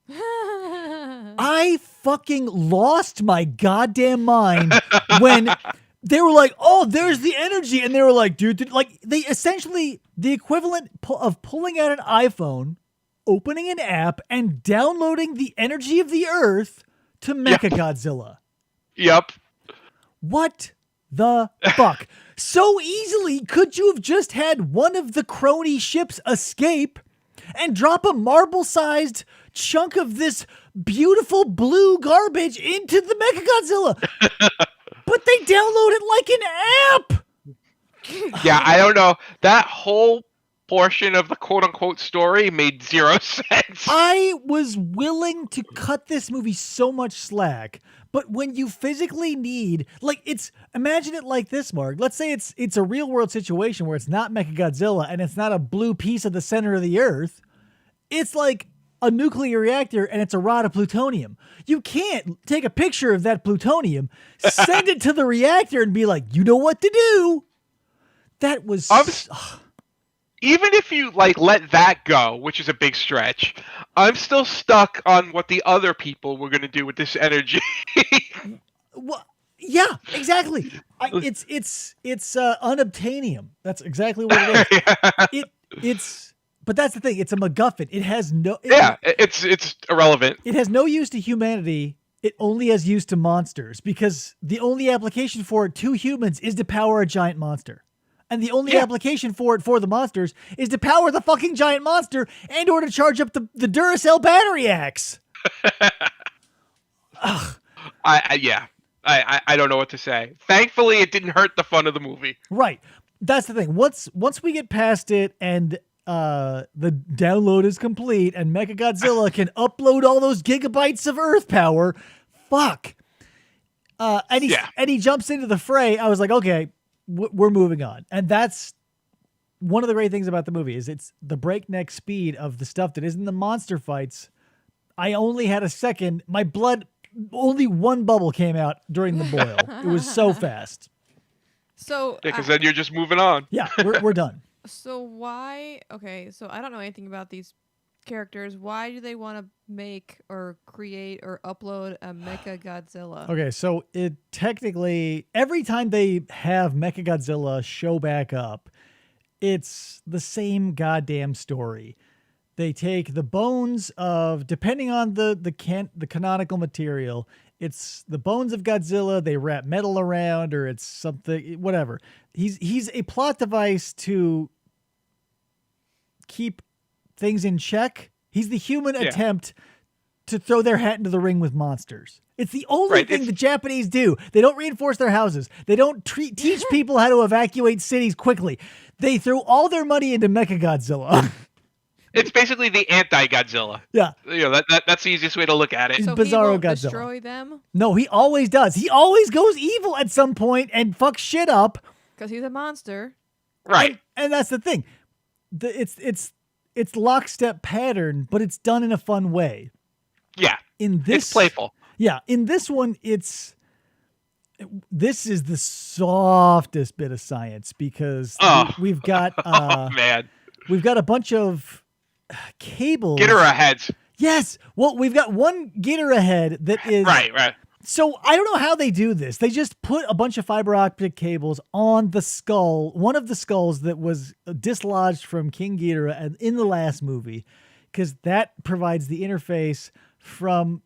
I fucking lost my goddamn mind when they were like, oh, there's the energy. And they were like, dude, like they essentially the equivalent of pulling out an iPhone, opening an app and downloading the energy of the Earth to Mechagodzilla. Yep. What the fuck? So easily could you have just had one of the crony ships escape and drop a marble-sized chunk of this beautiful blue garbage into the Mechagodzilla. But they download it like an app. Yeah, I don't know. That whole portion of the quote-unquote story made zero sense. I was willing to cut this movie so much slack, but when you physically need, like, imagine it like this, Mark. Let's say it's a real-world situation where it's not Mechagodzilla and it's not a blue piece of the center of the Earth. It's like a nuclear reactor and it's a rod of plutonium. You can't take a picture of that plutonium, send it to the reactor and be like, you know what to do. That was... Even if you let that go, which is a big stretch, I'm still stuck on what the other people were going to do with this energy. Well, yeah, exactly. It's unobtainium. That's exactly what it is. But that's the thing. It's a MacGuffin. It has no. It's irrelevant. It has no use to humanity. It only has use to monsters because the only application for it to humans is to power a giant monster. And the only application for it for the monsters is to power the fucking giant monster and or to charge up the Duracell battery axe. Ugh. I don't know what to say. Thankfully, it didn't hurt the fun of the movie. Right. That's the thing. Once we get past it and the download is complete and Mechagodzilla can upload all those gigabytes of Earth power, fuck. And he jumps into the fray. I was like, okay, we're moving on. And that's one of the great things about the movie is it's the breakneck speed of the stuff that isn't the monster fights. I only had a second. My blood, only one bubble came out during the boil. It was so fast. So Because then you're just moving on. Yeah, we're done. So why? Okay, so I don't know anything about these characters. Why do they want to make or create or upload a Mechagodzilla? Okay, so it technically every time they have Mechagodzilla show back up, it's the same goddamn story. They take the bones of, depending on the canonical material, it's the bones of Godzilla. They wrap metal around, or it's something, whatever. He's a plot device to keep things in check. He's the human attempt to throw their hat into the ring with monsters. It's the only Right, thing it's- the Japanese do. They don't reinforce their houses. They don't teach people how to evacuate cities quickly. They throw all their money into Mechagodzilla. It's basically the anti-Godzilla. Yeah. That's the easiest way to look at it. So Bizarro he won't Godzilla. destroy them No, he always does. He always goes evil at some point and fucks shit up. because he's a monster. Right. And that's the thing. It's lockstep pattern, but it's done in a fun way. Yeah. In this, It's playful. Yeah, in this one, this is the softest bit of science because we've got Oh man. we've got a bunch of cables. Ghidorah heads. Yes. Well, we've got one Ghidorah head that is Right. So I don't know how they do this. They just put a bunch of fiber optic cables on the skull, one of the skulls that was dislodged from King Ghidorah in the last movie, because that provides the interface from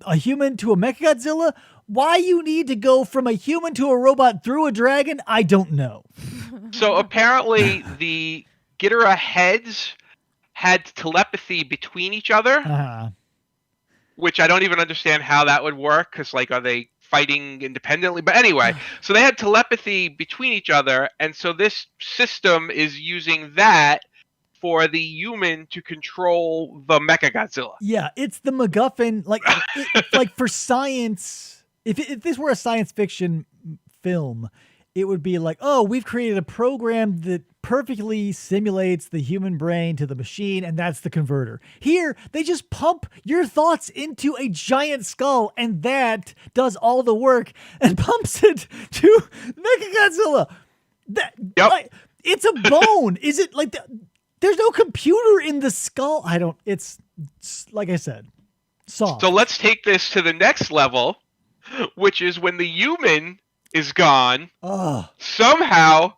a human to a Mechagodzilla. Why you need to go from a human to a robot through a dragon, I don't know. So apparently the Ghidorah heads had telepathy between each other, Uh-huh. which I don't even understand how that would work, because are they fighting independently? But anyway, so they had telepathy between each other, and so this system is using that for the human to control the Mechagodzilla. Yeah, it's the MacGuffin. Like for science, if this were a science fiction film, it would be like, oh, we've created a program that perfectly simulates the human brain to the machine, and that's the converter. Here, they just pump your thoughts into a giant skull, and that does all the work and pumps it to Mechagodzilla. Yep. It's a bone. Is it like there's no computer in the skull? It's like I said, soft. So let's take this to the next level, which is when the human is gone, Oh, somehow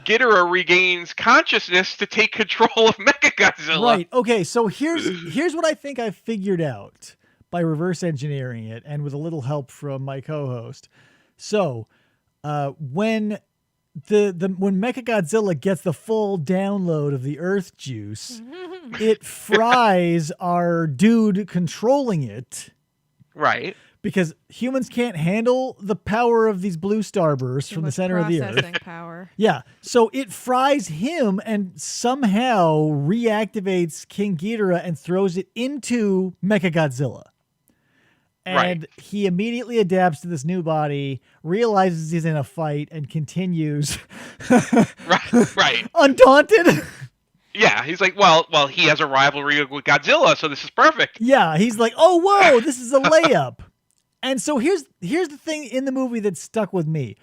Ghidorah regains consciousness to take control of Mechagodzilla. right. Okay, so here's what I think I figured out by reverse engineering it and with a little help from my co-host. So, when when Mechagodzilla gets the full download of the Earth juice, it fries our dude controlling it. Right. Because humans can't handle the power of these blue starbursts Too from the much center of the processing Earth. power. Yeah, so it fries him and somehow reactivates King Ghidorah and throws it into Mechagodzilla. And he immediately adapts to this new body, realizes he's in a fight, and continues Right. undaunted. Yeah, he's like, well, he has a rivalry with Godzilla, so this is perfect. Yeah, he's like, oh, whoa, this is a layup. And so here's the thing in the movie that stuck with me,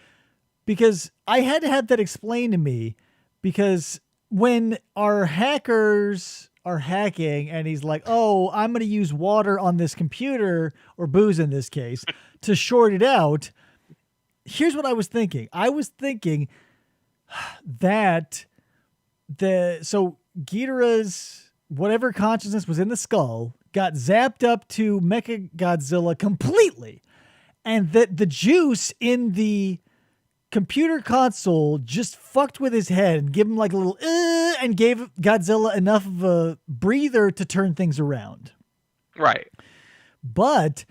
because I had to have that explained to me, because when our hackers are hacking and he's like, oh, I'm going to use water on this computer, or booze in this case, to short it out. Here's what I was thinking. I was thinking that Ghidorah's whatever consciousness was in the skull got zapped up to Mechagodzilla completely, and that the juice in the computer console just fucked with his head and gave him like a little and gave Godzilla enough of a breather to turn things around. Right. But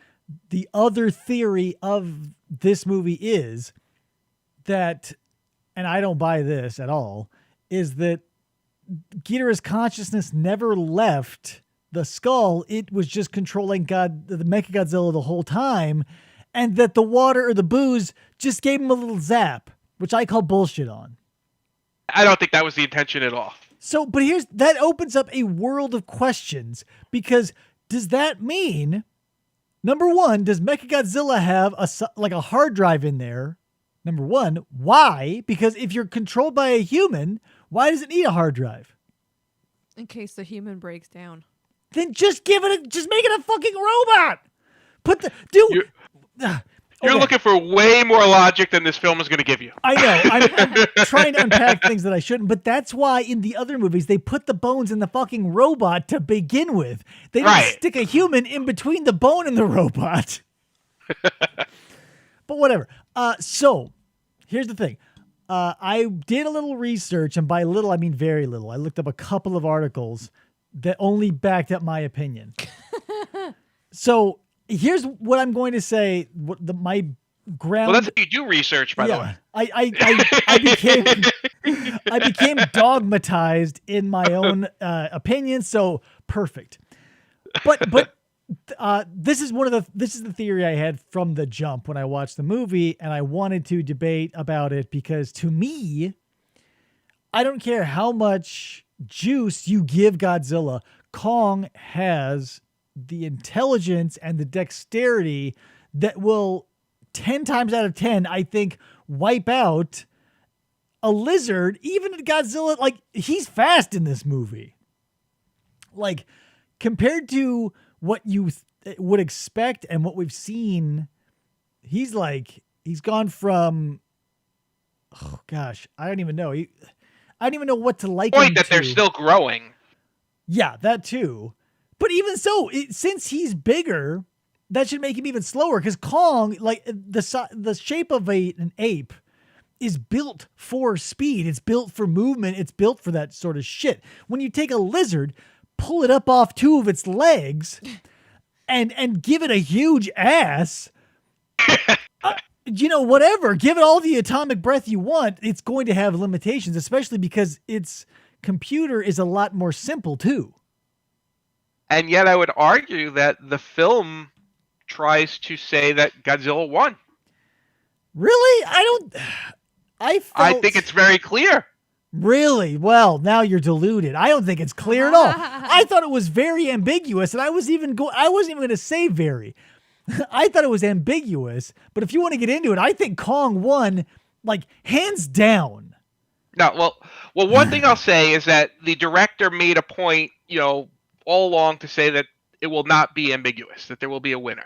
the other theory of this movie is that, and I don't buy this at all, is that Ghidorah's consciousness never left the skull. It was just controlling the Mechagodzilla the whole time, and that the water or the booze just gave him a little zap, which I call bullshit on. I don't think that was the intention at all. So, but that opens up a world of questions, because does that mean, number one, does Mechagodzilla have a hard drive in there? Number one, why? Because if you're controlled by a human, why does it need a hard drive? In case the human breaks down. Then just make it a fucking robot. You're looking for way more logic than this film is going to give you. I know. I'm trying to unpack things that I shouldn't, but that's why in the other movies they put the bones in the fucking robot to begin with. They don't stick a human in between the bone and the robot. But whatever. So here's the thing. I did a little research, and by little I mean very little. I looked up a couple of articles that only backed up my opinion. So here's what I'm going to say. My ground. Well, that's how you do research, by the way. I became dogmatized in my own opinion. So perfect. But this is the theory I had from the jump when I watched the movie, and I wanted to debate about it because to me, I don't care how much juice you give Godzilla, Kong has the intelligence and the dexterity that will 10 times out of 10, I think, wipe out a lizard. Even Godzilla, like, he's fast in this movie. Like, compared to what you would expect and what we've seen, he's gone from, oh gosh, I don't even know. I don't even know what to like him Point that to. they're still growing. Yeah, that too. But even so, since he's bigger, that should make him even slower. Because Kong, like the shape of an ape, is built for speed. It's built for movement. It's built for that sort of shit. When you take a lizard, pull it up off two of its legs, and give it a huge ass, whatever. Give it all the atomic breath you want. It's going to have limitations, especially because its computer is a lot more simple too. And yet I would argue that the film tries to say that Godzilla won. Really? I think it's very clear. Really? Well, now you're deluded. I don't think it's clear at all. I thought it was very ambiguous, and I wasn't even going to say very. I thought it was ambiguous, but if you want to get into it, I think Kong won, like, hands down. No, well, one thing I'll say is that the director made a point, all along to say that it will not be ambiguous, that there will be a winner.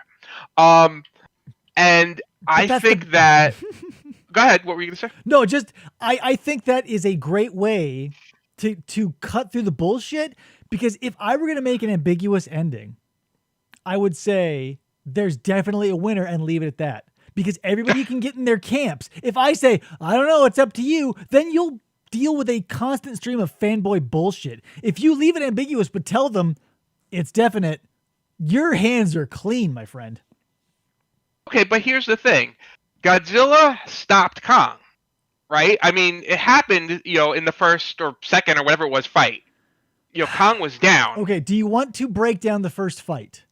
And I think that... Go ahead, what were you going to say? No, just, I think that is a great way to cut through the bullshit, because if I were going to make an ambiguous ending, I would say there's definitely a winner and leave it at that. Because everybody can get in their camps. If I say, I don't know, it's up to you, then you'll deal with a constant stream of fanboy bullshit. If you leave it ambiguous but tell them it's definite, your hands are clean, my friend. Okay, but here's the thing. Godzilla stopped Kong, right? I mean, it happened, in the first or second or whatever it was fight. Kong was down. Okay, do you want to break down the first fight?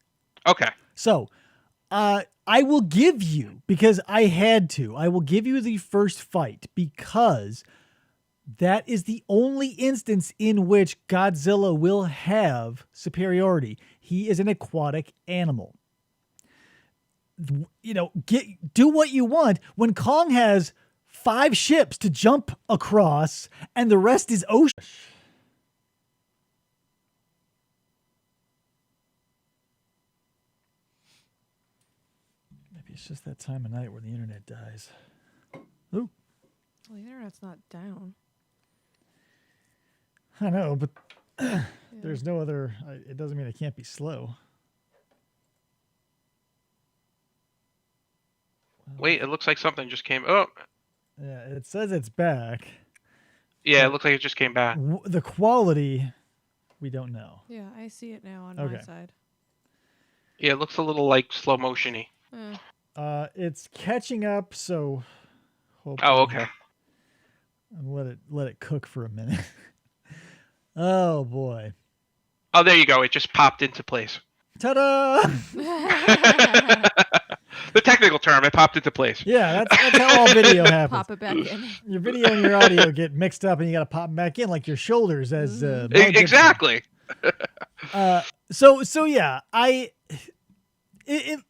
Okay. So, I will give you, because I had to, I will give you the first fight because that is the only instance in which Godzilla will have superiority. He is an aquatic animal. Do what you want when Kong has 5 ships to jump across and the rest is ocean. Maybe it's just that time of night where the internet dies. Ooh. Well, the internet's not down. I know, but there's no other... it doesn't mean it can't be slow. Wait, it looks like something just came... Oh. Yeah, it says it's back. Yeah, it looks like it just came back. The quality, we don't know. Yeah, I see it now on my side. Yeah, it looks a little like slow motion-y. It's catching up, so... Oh, okay. Let it cook for a minute. Oh, boy. Oh, there you go. It just popped into place. Ta-da! The technical term, it popped into place. Yeah, that's how all video happens. Pop it back in. Your video and your audio get mixed up, and you got to pop them back in, like your shoulders, as exactly. So yeah,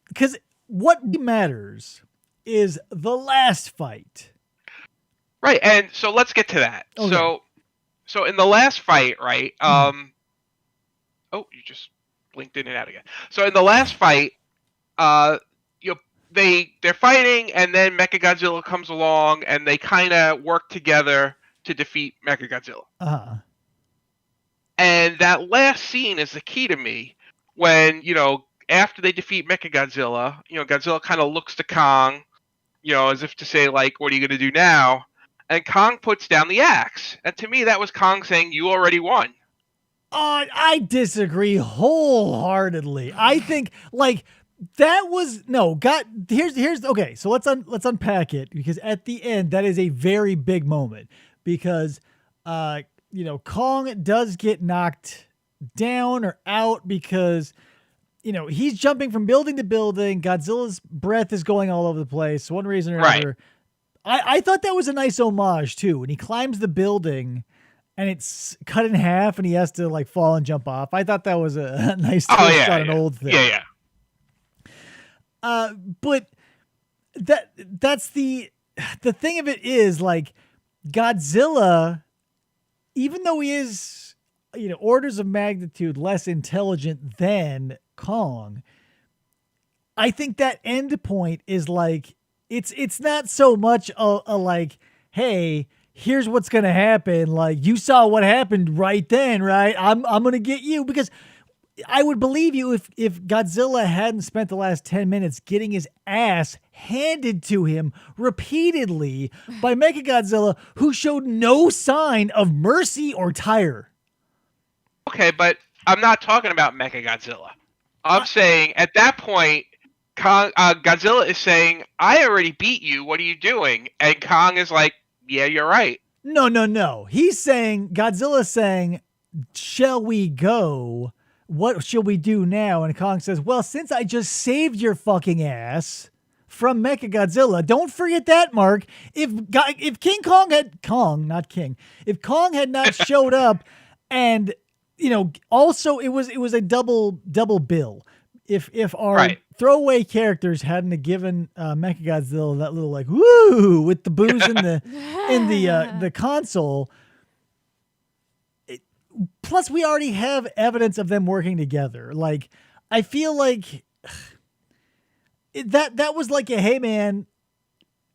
because what matters is the last fight. Right, and so let's get to that. Okay. So in the last fight, right? Oh, you just blinked in and out again. So in the last fight, they're fighting, and then Mechagodzilla comes along, and they kind of work together to defeat Mechagodzilla. Uh-huh. And that last scene is the key to me. When after they defeat Mechagodzilla, Godzilla kind of looks to Kong, as if to say, like, "What are you going to do now?" And Kong puts down the axe. And to me, that was Kong saying, "You already won." I disagree wholeheartedly. I think like that was no God. Here's okay. So let's unpack it because at the end that is a very big moment because Kong does get knocked down or out because he's jumping from building to building. Godzilla's breath is going all over the place. One reason or another. I thought that was a nice homage too when he climbs the building. And it's cut in half, and he has to like fall and jump off. I thought that was a nice twist on an old thing. But that's the thing of it is like Godzilla, even though he is orders of magnitude less intelligent than Kong, I think that end point is like it's not so much a like, hey, here's what's going to happen. Like you saw what happened right then, right? I'm going to get you because I would believe you if Godzilla hadn't spent the last 10 minutes getting his ass handed to him repeatedly by Mechagodzilla, who showed no sign of mercy or tire. Okay, but I'm not talking about Mechagodzilla. I'm saying at that point, Godzilla is saying, I already beat you. What are you doing? And Kong is like, yeah, you're right. No. He's saying, Godzilla's saying, shall we go? What shall we do now? And Kong says, well, since I just saved your fucking ass from Mechagodzilla, don't forget that, Mark. If King Kong had Kong, not King, if Kong had not showed up, and also it was a double bill. If our throwaway characters hadn't given Mechagodzilla that little like woo with the booze in the console. Plus, we already have evidence of them working together. Like, I feel like that was like a hey man,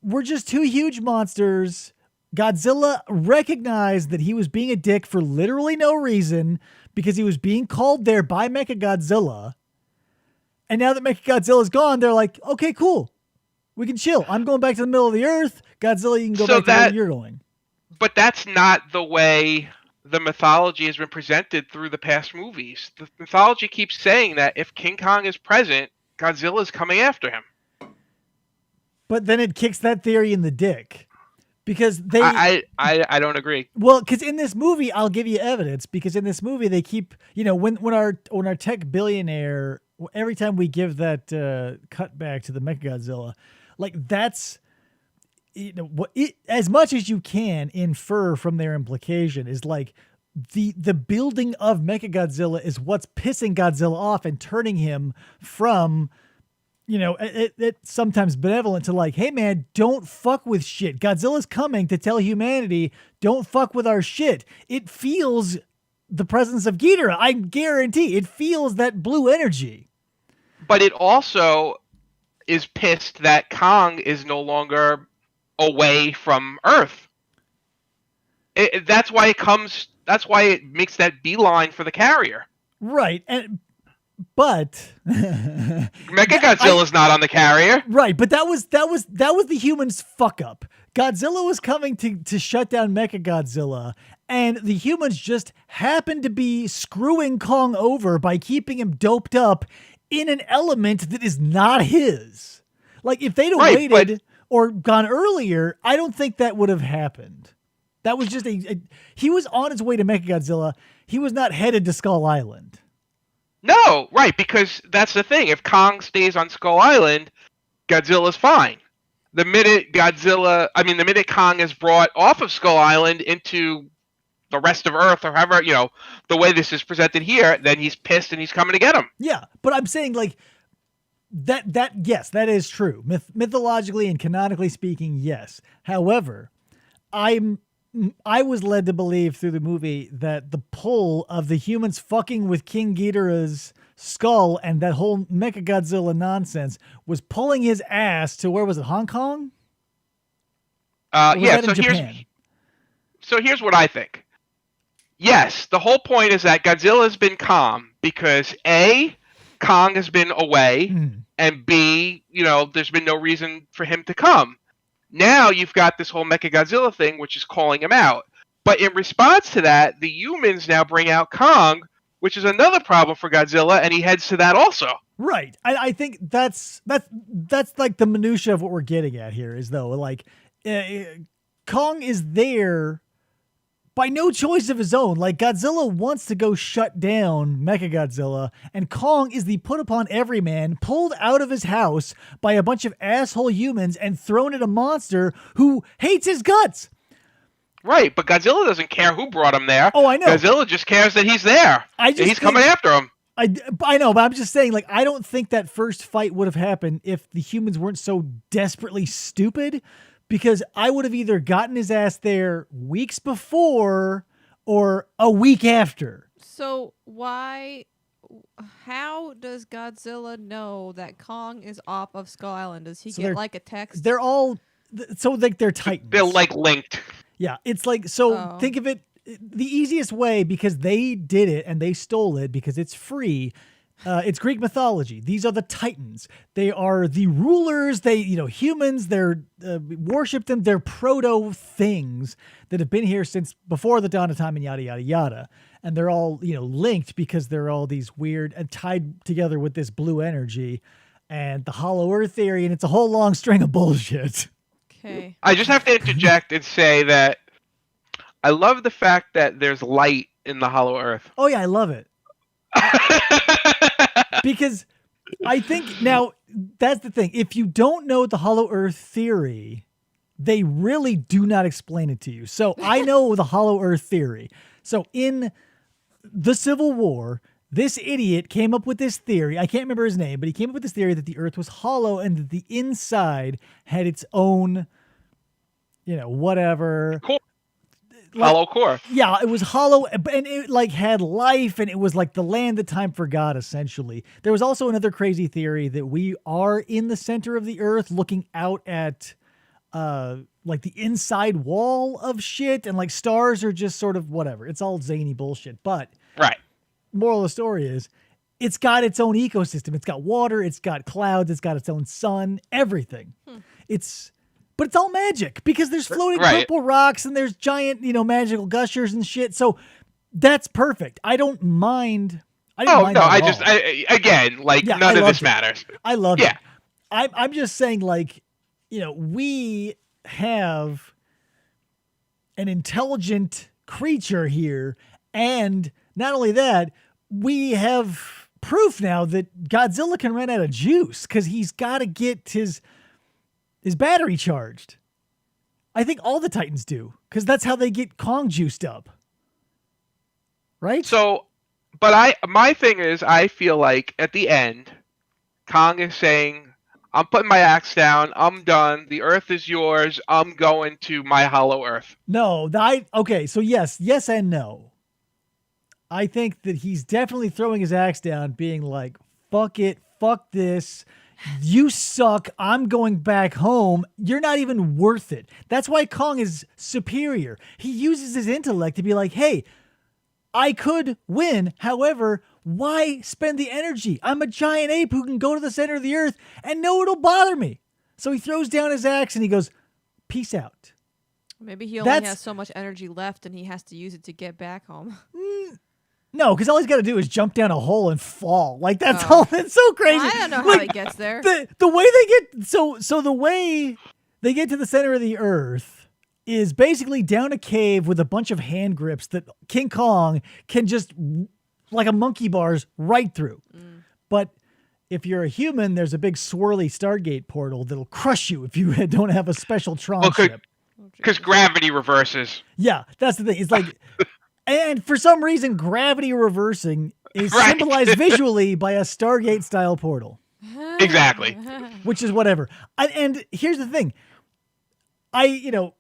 we're just two huge monsters. Godzilla recognized that he was being a dick for literally no reason because he was being called there by Mechagodzilla. And now that Mechagodzilla's gone, they're like, okay, cool. We can chill. I'm going back to the middle of the earth. Godzilla, you can go back to where you're going. But that's not the way the mythology has been presented through the past movies. The mythology keeps saying that if King Kong is present, Godzilla's coming after him. But then it kicks that theory in the dick. Because they... I don't agree. Well, because in this movie, I'll give you evidence. Because in this movie, they keep... when our tech billionaire... Every time we give that cut back to the Mechagodzilla, like that's as much as you can infer from their implication is like the building of Mechagodzilla is what's pissing Godzilla off and turning him from it's sometimes benevolent to like, hey man, don't fuck with shit. Godzilla's coming to tell humanity, don't fuck with our shit. It feels the presence of Ghidorah. I guarantee it feels that blue energy. But it also is pissed that Kong is no longer away from Earth. That's why it makes that beeline for the carrier. Right. But Mechagodzilla's not on the carrier. Right, but that was the humans' fuck up. Godzilla was coming to shut down Mechagodzilla, and the humans just happened to be screwing Kong over by keeping him doped up in an element that is not his. Like, if they'd have waited or gone earlier, I don't think that would have happened. That was just he was on his way to Mechagodzilla. He was not headed to Skull Island. No, right, because that's the thing. If Kong stays on Skull Island, Godzilla's fine. The minute Kong is brought off of Skull Island into the rest of Earth, or however, the way this is presented here, then he's pissed and he's coming to get him. Yeah, but I'm saying like that yes, that is true. Mythologically and canonically speaking, yes. However, I was led to believe through the movie that the pull of the humans fucking with King Ghidorah's skull and that whole Mechagodzilla nonsense was pulling his ass to, where was it, Hong Kong? Yeah, so here's what I think. Yes, the whole point is that Godzilla's been calm because A, Kong has been away, and B, there's been no reason for him to come. Now you've got this whole Mechagodzilla thing, which is calling him out. But in response to that, the humans now bring out Kong, which is another problem for Godzilla, and he heads to that also. Right. I think that's like the minutia of what we're getting at here is though, like Kong is there by no choice of his own. Like Godzilla wants to go shut down Mechagodzilla, and Kong is the put upon everyman pulled out of his house by a bunch of asshole humans and thrown at a monster who hates his guts. Right, but Godzilla doesn't care who brought him there. Oh, I know. Godzilla just cares that he's there. He's coming after him. I know, but I'm just saying, like, I don't think that first fight would have happened if the humans weren't so desperately stupid, because I would have either gotten his ass there weeks before or a week after. So how does Godzilla know that Kong is off of Skull Island? Does he get like a text? They're all, so like they're titans. They're like linked. Yeah, it's like, so think of it, the easiest way, because they did it and they stole it because it's free. It's Greek mythology. These are the Titans. They are the rulers. They, humans, they're worship them. They're proto things that have been here since before the dawn of time and yada, yada, yada. And they're all, linked because they're all these weird and tied together with this blue energy and the hollow earth theory. And it's a whole long string of bullshit. Okay. I just have to interject and say that I love the fact that there's light in the hollow earth. Oh yeah, I love it. Because I think now that's the thing. If you don't know the hollow earth theory, they really do not explain it to you. So I know the hollow earth theory. So in the Civil War, this idiot came up with this theory. I can't remember his name, but he came up with this theory that the earth was hollow and that the inside had its own, whatever. Cool. Hollow core. Yeah, it was hollow, and it like had life, and it was like the land that time forgot, essentially. There was also another crazy theory that we are in the center of the earth looking out at like the inside wall of shit, and like stars are just sort of whatever. It's all zany bullshit. But right. Moral of the story is it's got its own ecosystem. It's got water, it's got clouds, it's got its own sun, everything. But it's all magic because there's floating purple rocks and there's giant, magical gushers and shit. So that's perfect. I don't mind. None of this matters. I love it. I'm just saying, like, we have an intelligent creature here. And not only that, we have proof now that Godzilla can run out of juice because he's got to get his battery charged. I think all the Titans do, because that's how they get Kong juiced up. Right? So, but my thing is, I feel like at the end, Kong is saying, I'm putting my axe down, I'm done, the earth is yours, I'm going to my hollow earth. No, okay, so yes and no. I think that he's definitely throwing his axe down, being like, fuck it, fuck this. You suck. I'm going back home. You're not even worth it. That's why Kong is superior. He uses his intellect to be like, hey, I could win. However, why spend the energy? I'm a giant ape who can go to the center of the earth and no, it'll bother me. So he throws down his axe and he goes, peace out. Maybe he only has so much energy left and he has to use it to get back home. No, because all he's got to do is jump down a hole and fall. Like, that's all. It's so crazy. I don't know how he gets there. The way they get so the way they get to the center of the earth is basically down a cave with a bunch of hand grips that King Kong can just, like a monkey bars, right through. But if you're a human, there's a big swirly Stargate portal that'll crush you if you don't have a special Tron ship. Because gravity reverses. Yeah, that's the thing. It's like... And for some reason, gravity reversing is symbolized visually by a Stargate-style portal. Exactly. Which is whatever. And here's the thing. I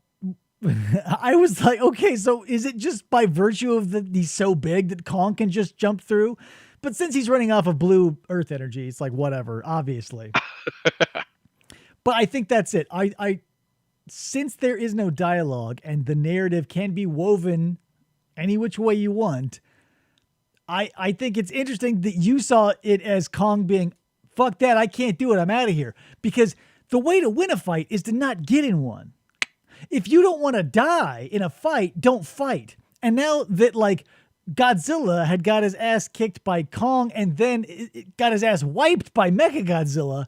was like, okay, so is it just by virtue of he's so big that Kong can just jump through? But since he's running off of blue Earth energy, it's like, whatever, obviously. But I think that's it. Since there is no dialogue and the narrative can be woven any which way you want, I think it's interesting that you saw it as Kong being, fuck that, I can't do it, I'm out of here. Because the way to win a fight is to not get in one. if you don't want to die in a fight, don't fight. And now that like Godzilla had got his ass kicked by Kong and then it got his ass wiped by Mechagodzilla,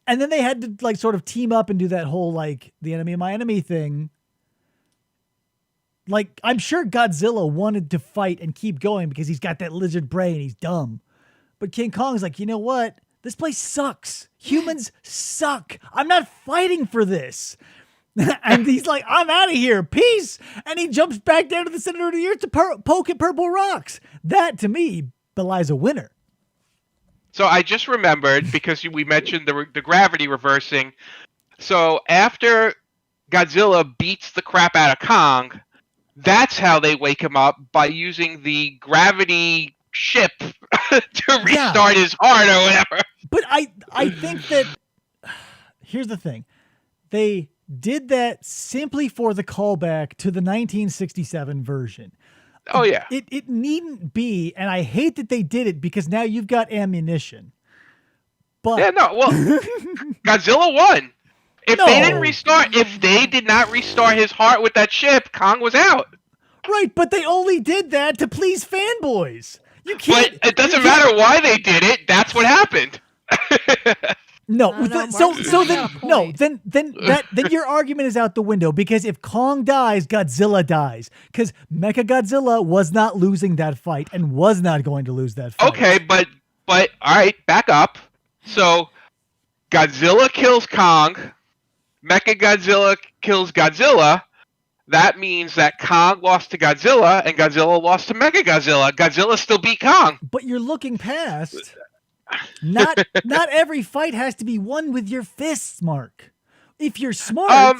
and then they had to like sort of team up and do that whole like the enemy of my enemy thing. Like, I'm sure Godzilla wanted to fight and keep going because he's got that lizard brain. He's dumb. But King Kong's like, you know what? This place sucks. Humans suck. I'm not fighting for this. And he's like, I'm out of here. Peace. And he jumps back down to the center of the earth to poke at purple rocks. That, to me, belies a winner. So I just remembered, because we mentioned the gravity reversing. So after Godzilla beats the crap out of Kong, that's how they wake him up, by using the gravity ship to restart his heart or whatever. But I think that here's the thing. They did that simply for the callback to the 1967 version. Oh yeah. It needn't be, and I hate that they did it because now you've got ammunition. But Yeah, no, well Godzilla won. If they did not restart his heart with that ship, Kong was out. Right, but they only did that to please fanboys. You can't. But it doesn't matter why they did it. That's what happened. No, No, no, so Mark, so you then got a no, point. then your argument is out the window, because if Kong dies, Godzilla dies, because Mechagodzilla was not losing that fight and was not going to lose that fight. Okay, but all right, back up. So Godzilla kills Kong, Mechagodzilla kills Godzilla. That means that Kong lost to Godzilla and Godzilla lost to Mechagodzilla. Godzilla still beat Kong. But you're looking past. Not every fight has to be won with your fists, Mark. If you're smart,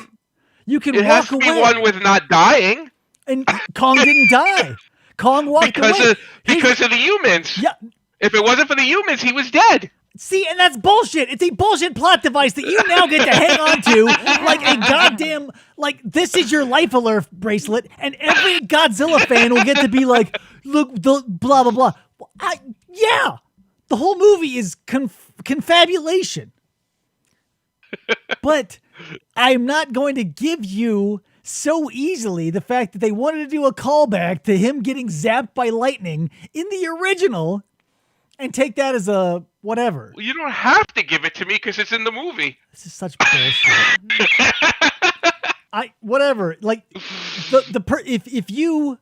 you can It walk has to away. be one with not dying. And Kong didn't die. Kong walked away. Because of the humans. Yeah. If it wasn't for the humans, he was dead. See, and that's bullshit. It's a bullshit plot device that you now get to hang on to like a goddamn, like, this is your life alert bracelet, and every Godzilla fan will get to be like, look, the blah, blah, blah. Yeah. The whole movie is confabulation. But I'm not going to give you so easily the fact that they wanted to do a callback to him getting zapped by lightning in the original and take that as a whatever. Well, you don't have to give it to me because it's in the movie. This is such bullshit. Whatever. Like if you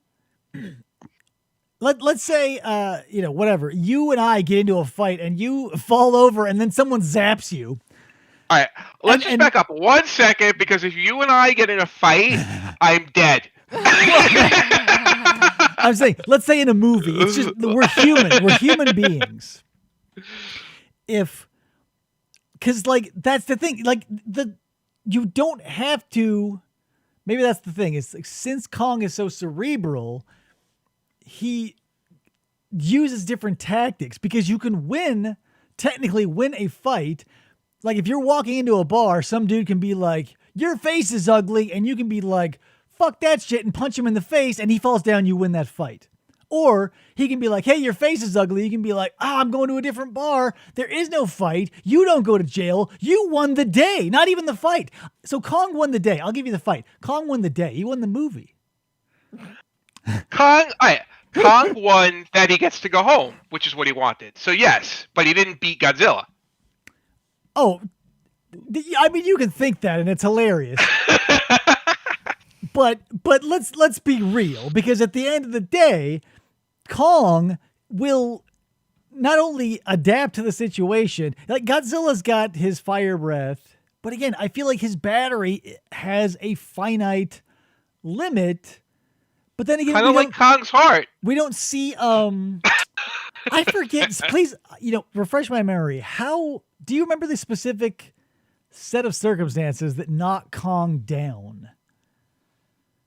let's say whatever, you and I get into a fight and you fall over and then someone zaps you. All right, let's just back up 1 second, because if you and I get in a fight, I'm dead. I'm saying, let's say in a movie, it's just we're human beings. Because like that's the thing, like you don't have to. Maybe that's the thing. Is like, since Kong is so cerebral, he uses different tactics, because you can technically win a fight. Like if you're walking into a bar, some dude can be like, your face is ugly, and you can be like, fuck that shit, and punch him in the face, and he falls down, you win that fight. Or he can be like, hey, your face is ugly. You can be like, I'm going to a different bar. There is no fight. You don't go to jail. You won the day, not even the fight. So Kong won the day. I'll give you the fight. Kong won the day. He won the movie. Kong won that he gets to go home, which is what he wanted. So yes, but he didn't beat Godzilla. Oh, I mean, you can think that, and it's hilarious. But let's be real, because at the end of the day, Kong will not only adapt to the situation. Like Godzilla's got his fire breath, but again, I feel like his battery has a finite limit. But then again, kind of like Kong's heart. We don't see. I forget. Please, refresh my memory. How do you remember the specific set of circumstances that knock Kong down?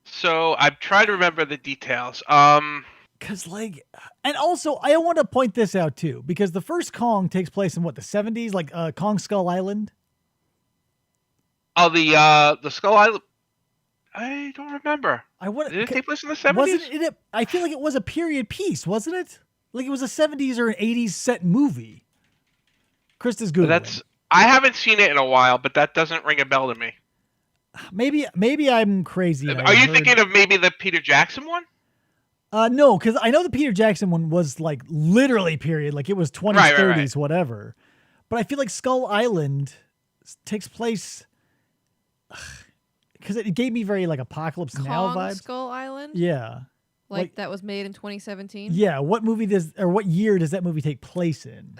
So I'm trying to remember the details. And also I want to point this out too, because the first Kong takes place in the 70s, like Kong Skull Island. Oh, the Skull Island. I don't remember. Did it take place in the 70s? Wasn't it? I feel like it was a period piece, wasn't it? Like it was a 70s or an 80s set movie. Krista's Googling. I haven't seen it in a while, but that doesn't ring a bell to me. maybe I'm crazy. and I Are you heard- thinking of maybe the Peter Jackson one? No, because I know the Peter Jackson one was like literally period, like it was 20s, Right, right, 30s, whatever. But I feel like Skull Island takes place because it gave me very like Apocalypse Now Kong vibes. Skull Island. Yeah, Like that was made in 2017. yeah. What what year does that movie take place in?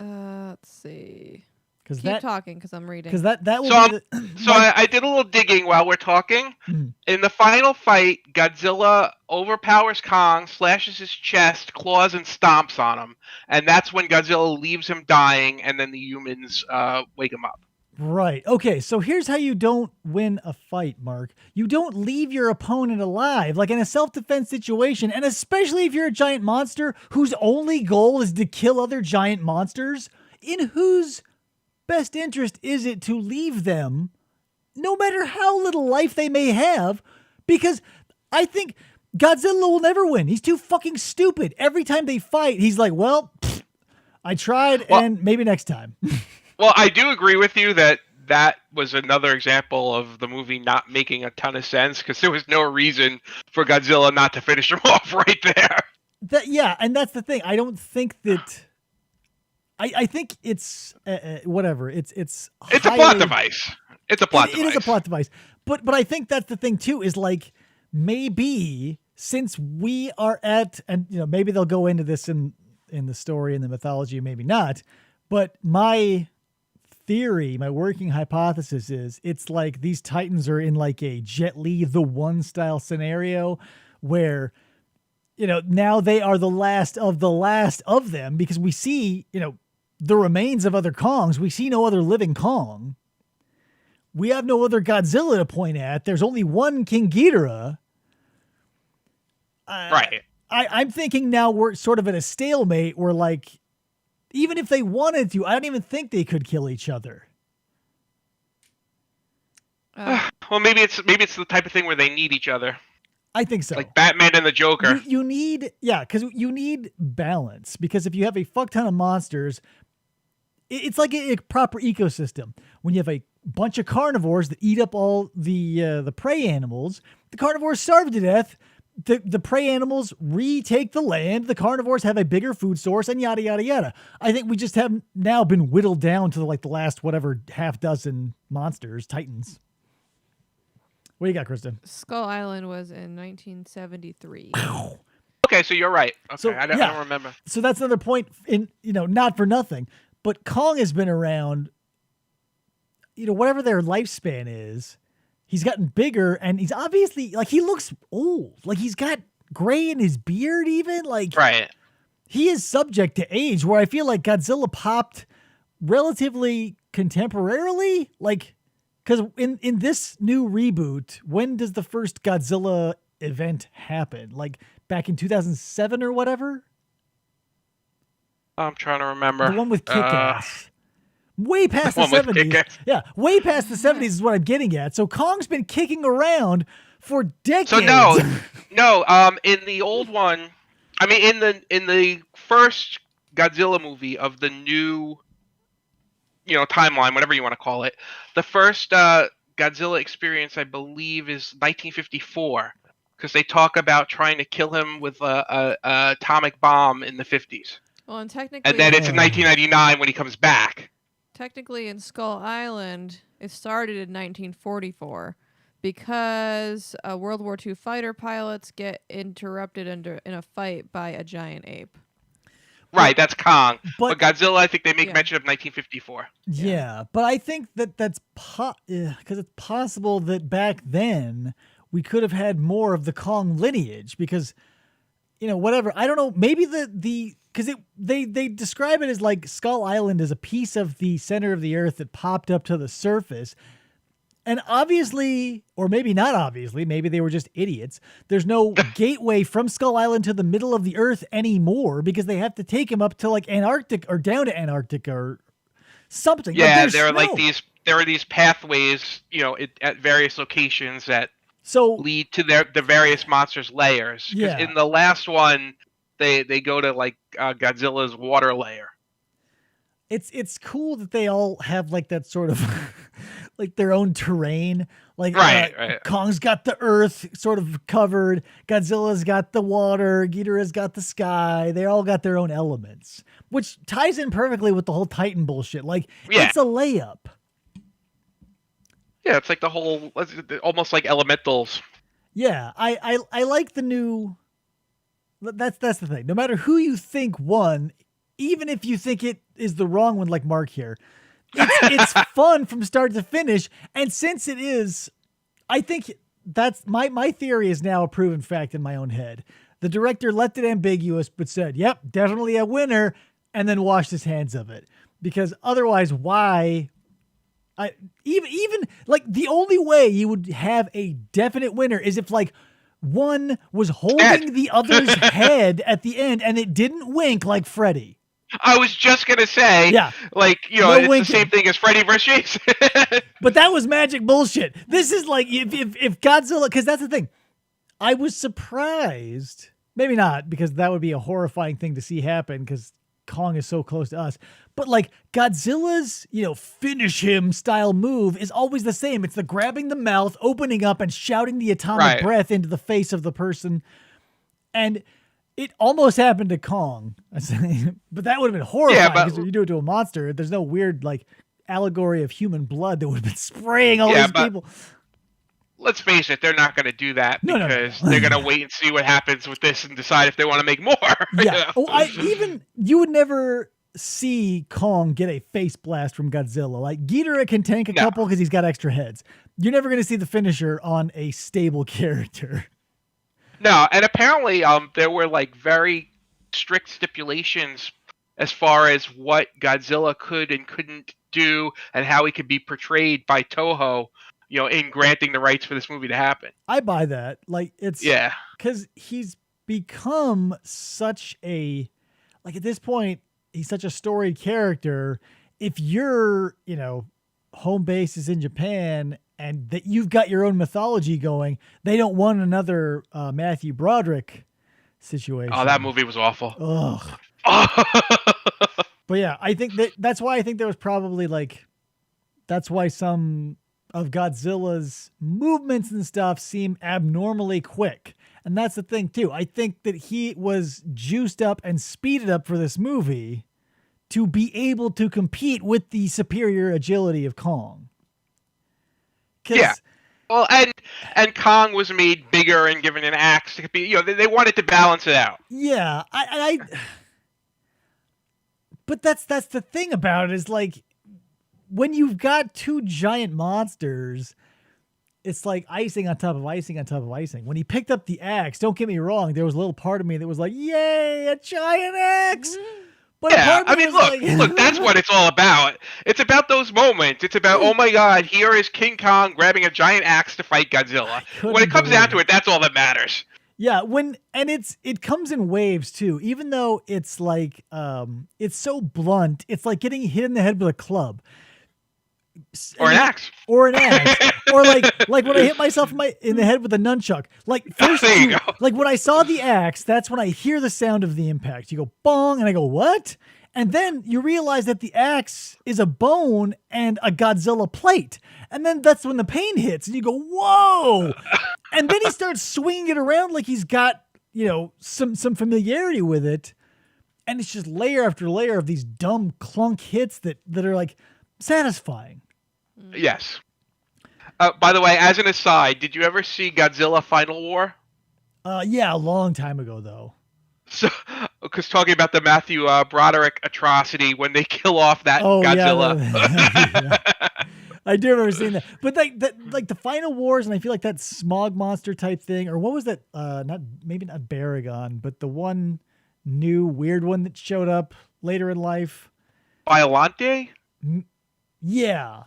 Let's see. Because Keep talking, because I'm reading. that will So, be So I did a little digging while we're talking. Mm. In the final fight, Godzilla overpowers Kong, slashes his chest, claws, and stomps on him. And that's when Godzilla leaves him dying, and then the humans wake him up. Right. Okay. So here's how you don't win a fight, Mark. You don't leave your opponent alive, like in a self-defense situation, and especially if you're a giant monster whose only goal is to kill other giant monsters. In whose best interest is it to leave them, no matter how little life they may have? Because I think Godzilla will never win. He's too fucking stupid. Every time they fight, he's like, well, I tried, and maybe next time. Well, I do agree with you that was another example of the movie not making a ton of sense, because there was no reason for Godzilla not to finish him off right there. Yeah, and that's the thing. I don't think that... I think it's whatever. It's a plot device. It's a plot device. It is a plot device. But I think that's the thing too, is like maybe since we are at, and maybe they'll go into this in the story and the mythology, maybe not. But my theory, my working hypothesis is it's like these Titans are in like a Jet Li the One style scenario where now they are the last of them, because we see, the remains of other Kongs. We see no other living Kong. We have no other Godzilla to point at. There's only one King Ghidorah. Right. I'm thinking now we're sort of at a stalemate where, like, even if they wanted to, I don't even think they could kill each other. Well, maybe it's the type of thing where they need each other. I think so. Like Batman and the Joker. You need, because you need balance. Because if you have a fuck ton of monsters, it's like a proper ecosystem. When you have a bunch of carnivores that eat up all the prey animals, the carnivores starve to death. The prey animals retake the land. The carnivores have a bigger food source, and yada yada yada. I think we just have now been whittled down to the last whatever half dozen monsters, Titans. What do you got, Kristen? Skull Island was in 1973. Okay, so you're right. Okay, So, I don't remember. So that's another point in, not for nothing, but Kong has been around, whatever their lifespan is, he's gotten bigger, and he's obviously, like, he looks old. Like, he's got gray in his beard even. Like, Right. he is subject to age, where I feel like Godzilla popped relatively contemporarily. Like, because in this new reboot, when does the first Godzilla event happen? Like, back in 2007 or whatever? I'm trying to remember. The one with Kick-Ass. Way past the one with 70s. Kick-Ass. Yeah, way past the 70s is what I'm getting at. So Kong's been kicking around for decades. So no. In the old one, I mean, in the first Godzilla movie of the new, timeline, whatever you want to call it, the first Godzilla experience, I believe, is 1954, because they talk about trying to kill him with a atomic bomb in the 50s, Well, and technically, and then it's in 1999 when he comes back. technically in Skull Island, it started in 1944 because World War II fighter pilots get interrupted in a fight by a giant ape. Right, that's Kong. But- But Godzilla, I think they make Yeah. mention of 1954. Yeah, but I think that's because it's possible that back then we could have had more of the Kong lineage, because whatever, I don't know, maybe because they describe it as like Skull Island is a piece of the center of the earth that popped up to the surface. And obviously, or maybe not obviously, maybe they were just idiots, there's no gateway from Skull Island to the middle of the earth anymore, because they have to take him up to like Antarctica or down to Antarctica or something. Yeah, there's there are snow. there are these pathways, at various locations that So lead to the various monsters' layers. 'Cause Yeah. in the last one, they go to like Godzilla's water layer. it's cool that they all have like that sort of like their own terrain. Like Right. Kong's got the earth sort of covered. Godzilla's got the water. Ghidorah's got the sky. They all got their own elements, which ties in perfectly with the whole Titan bullshit. Like Yeah. it's a layup. Yeah, it's like the whole, almost like elementals. Yeah, I like the new. That's the thing. No matter who you think won, even if you think it is the wrong one, like Mark here, it's fun from start to finish. And since it is, I think that's my theory is now a proven fact in my own head. The director left it ambiguous, but said, "Yep, definitely a winner," and then washed his hands of it. Because otherwise, why? Even like the only way you would have a definite winner is if like one was holding the other's head at the end and it didn't wink like Freddy. I was just gonna say, Yeah. like, No it's winking. the same thing as Freddy vs. Jason. But that was magic bullshit. This is like if Godzilla, because that's the thing. I was surprised, maybe not, because that would be a horrifying thing to see happen because Kong is so close to us. But like Godzilla's, finish him style move is always the same. It's the grabbing the mouth, opening up, and shouting the atomic breath into the face of the person. And it almost happened to Kong. But that would have been horrifying because if you do it to a monster, there's no weird like allegory of human blood that would have been spraying all these people. Let's face it, they're not going to do that No. because they're going to wait and see what happens with this and decide if they want to make more. Yeah. You would never see Kong get a face blast from Godzilla. Like Ghidorah can tank a couple because he's got extra heads. You're never going to see the finisher on a stable character. No, and apparently there were like very strict stipulations as far as what Godzilla could and couldn't do and how he could be portrayed by Toho, in granting the rights for this movie to happen. I buy that. Like it's because he's become such a at this point he's such a storied character. If your home base is in Japan and that you've got your own mythology going, they don't want another Matthew Broderick situation. Oh, that movie was awful. Ugh. But yeah, I think that's why I think there was probably that's why some of Godzilla's movements and stuff seem abnormally quick. And that's the thing too. I think that he was juiced up and speeded up for this movie to be able to compete with the superior agility of Kong. Yeah. Well, and Kong was made bigger and given an axe to compete. They wanted to balance it out. Yeah, but that's the thing about it is like when you've got two giant monsters, it's like icing on top of icing on top of icing. When he picked up the axe, don't get me wrong, there was a little part of me that was like, "Yay, a giant axe!" But yeah, I mean, look, that's what it's all about. It's about those moments. It's about, oh my God, here is King Kong grabbing a giant axe to fight Godzilla. When it comes down to it, that's all that matters. Yeah, it comes in waves too. Even though it's like it's so blunt, it's like getting hit in the head with a club. Or an axe. Or like when I hit myself in the head with a nunchuck. Like first there you go. Like when I saw the axe, that's when I hear the sound of the impact. You go bong, and I go, what? And then you realize that the axe is a bone and a Godzilla plate. And then that's when the pain hits, and you go, whoa! And then he starts swinging it around like he's got, some familiarity with it. And it's just layer after layer of these dumb clunk hits that are like satisfying. Yes. By the way, as an aside, did you ever see Godzilla Final War? Yeah, a long time ago, though. So, because talking about the Matthew Broderick atrocity when they kill off that Godzilla. Yeah, I do remember seeing that. But like the Final Wars, and I feel like that smog monster type thing, or what was that? Not Baragon, but the one new weird one that showed up later in life. Violante? Yeah.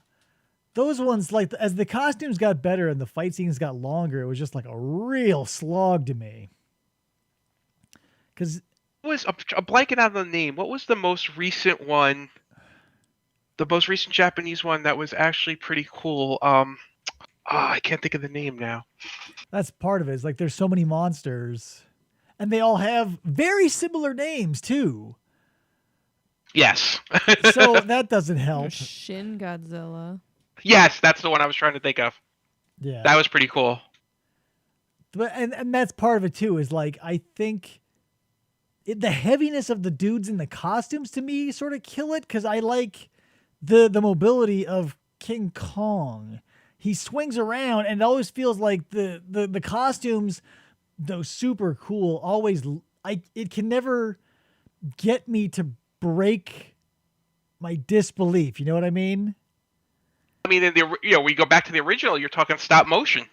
Those ones, like, as the costumes got better and the fight scenes got longer, it was just like a real slog to me. Because I'm blanking out on the name. What was the most recent one? The most recent Japanese one that was actually pretty cool. I can't think of the name now. That's part of it. It's like there's so many monsters, and they all have very similar names too. Yes. So that doesn't help. Shin Godzilla. Yes, that's the one I was trying to think of. Yeah. That was pretty cool. But and that's part of it too, is like I think the heaviness of the dudes in the costumes to me sort of kill it, because I like the mobility of King Kong. He swings around and it always feels like the costumes, though super cool, always it can never get me to break my disbelief. You know what I mean? I mean, we go back to the original. You're talking stop motion.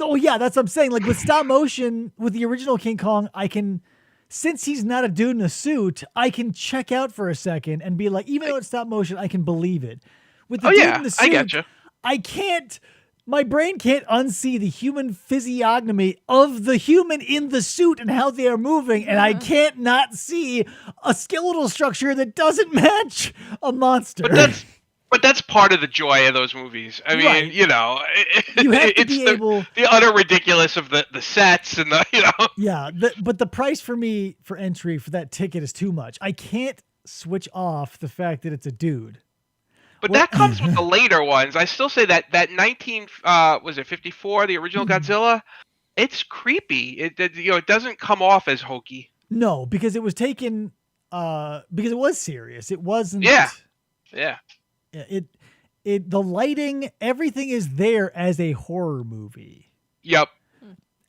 Oh yeah, that's what I'm saying. Like with stop motion, with the original King Kong, since he's not a dude in a suit, I can check out for a second and be like, even though it's stop motion, I can believe it. With the dude in the suit, I getcha. I can't. My brain can't unsee the human physiognomy of the human in the suit and how they are moving, and I can't not see a skeletal structure that doesn't match a monster. But that's part of the joy of those movies. I mean, Right. you know, You have to it's be able. the utter ridiculous of the sets and the, you know. Yeah, but the price for me for entry for that ticket is too much. I can't switch off the fact that it's a dude. But that comes with the later ones. I still say that 54, the original Godzilla, it's creepy. It doesn't come off as hokey. No, because it was taken because it was serious. It wasn't. Yeah. The lighting, everything is there as a horror movie. Yep.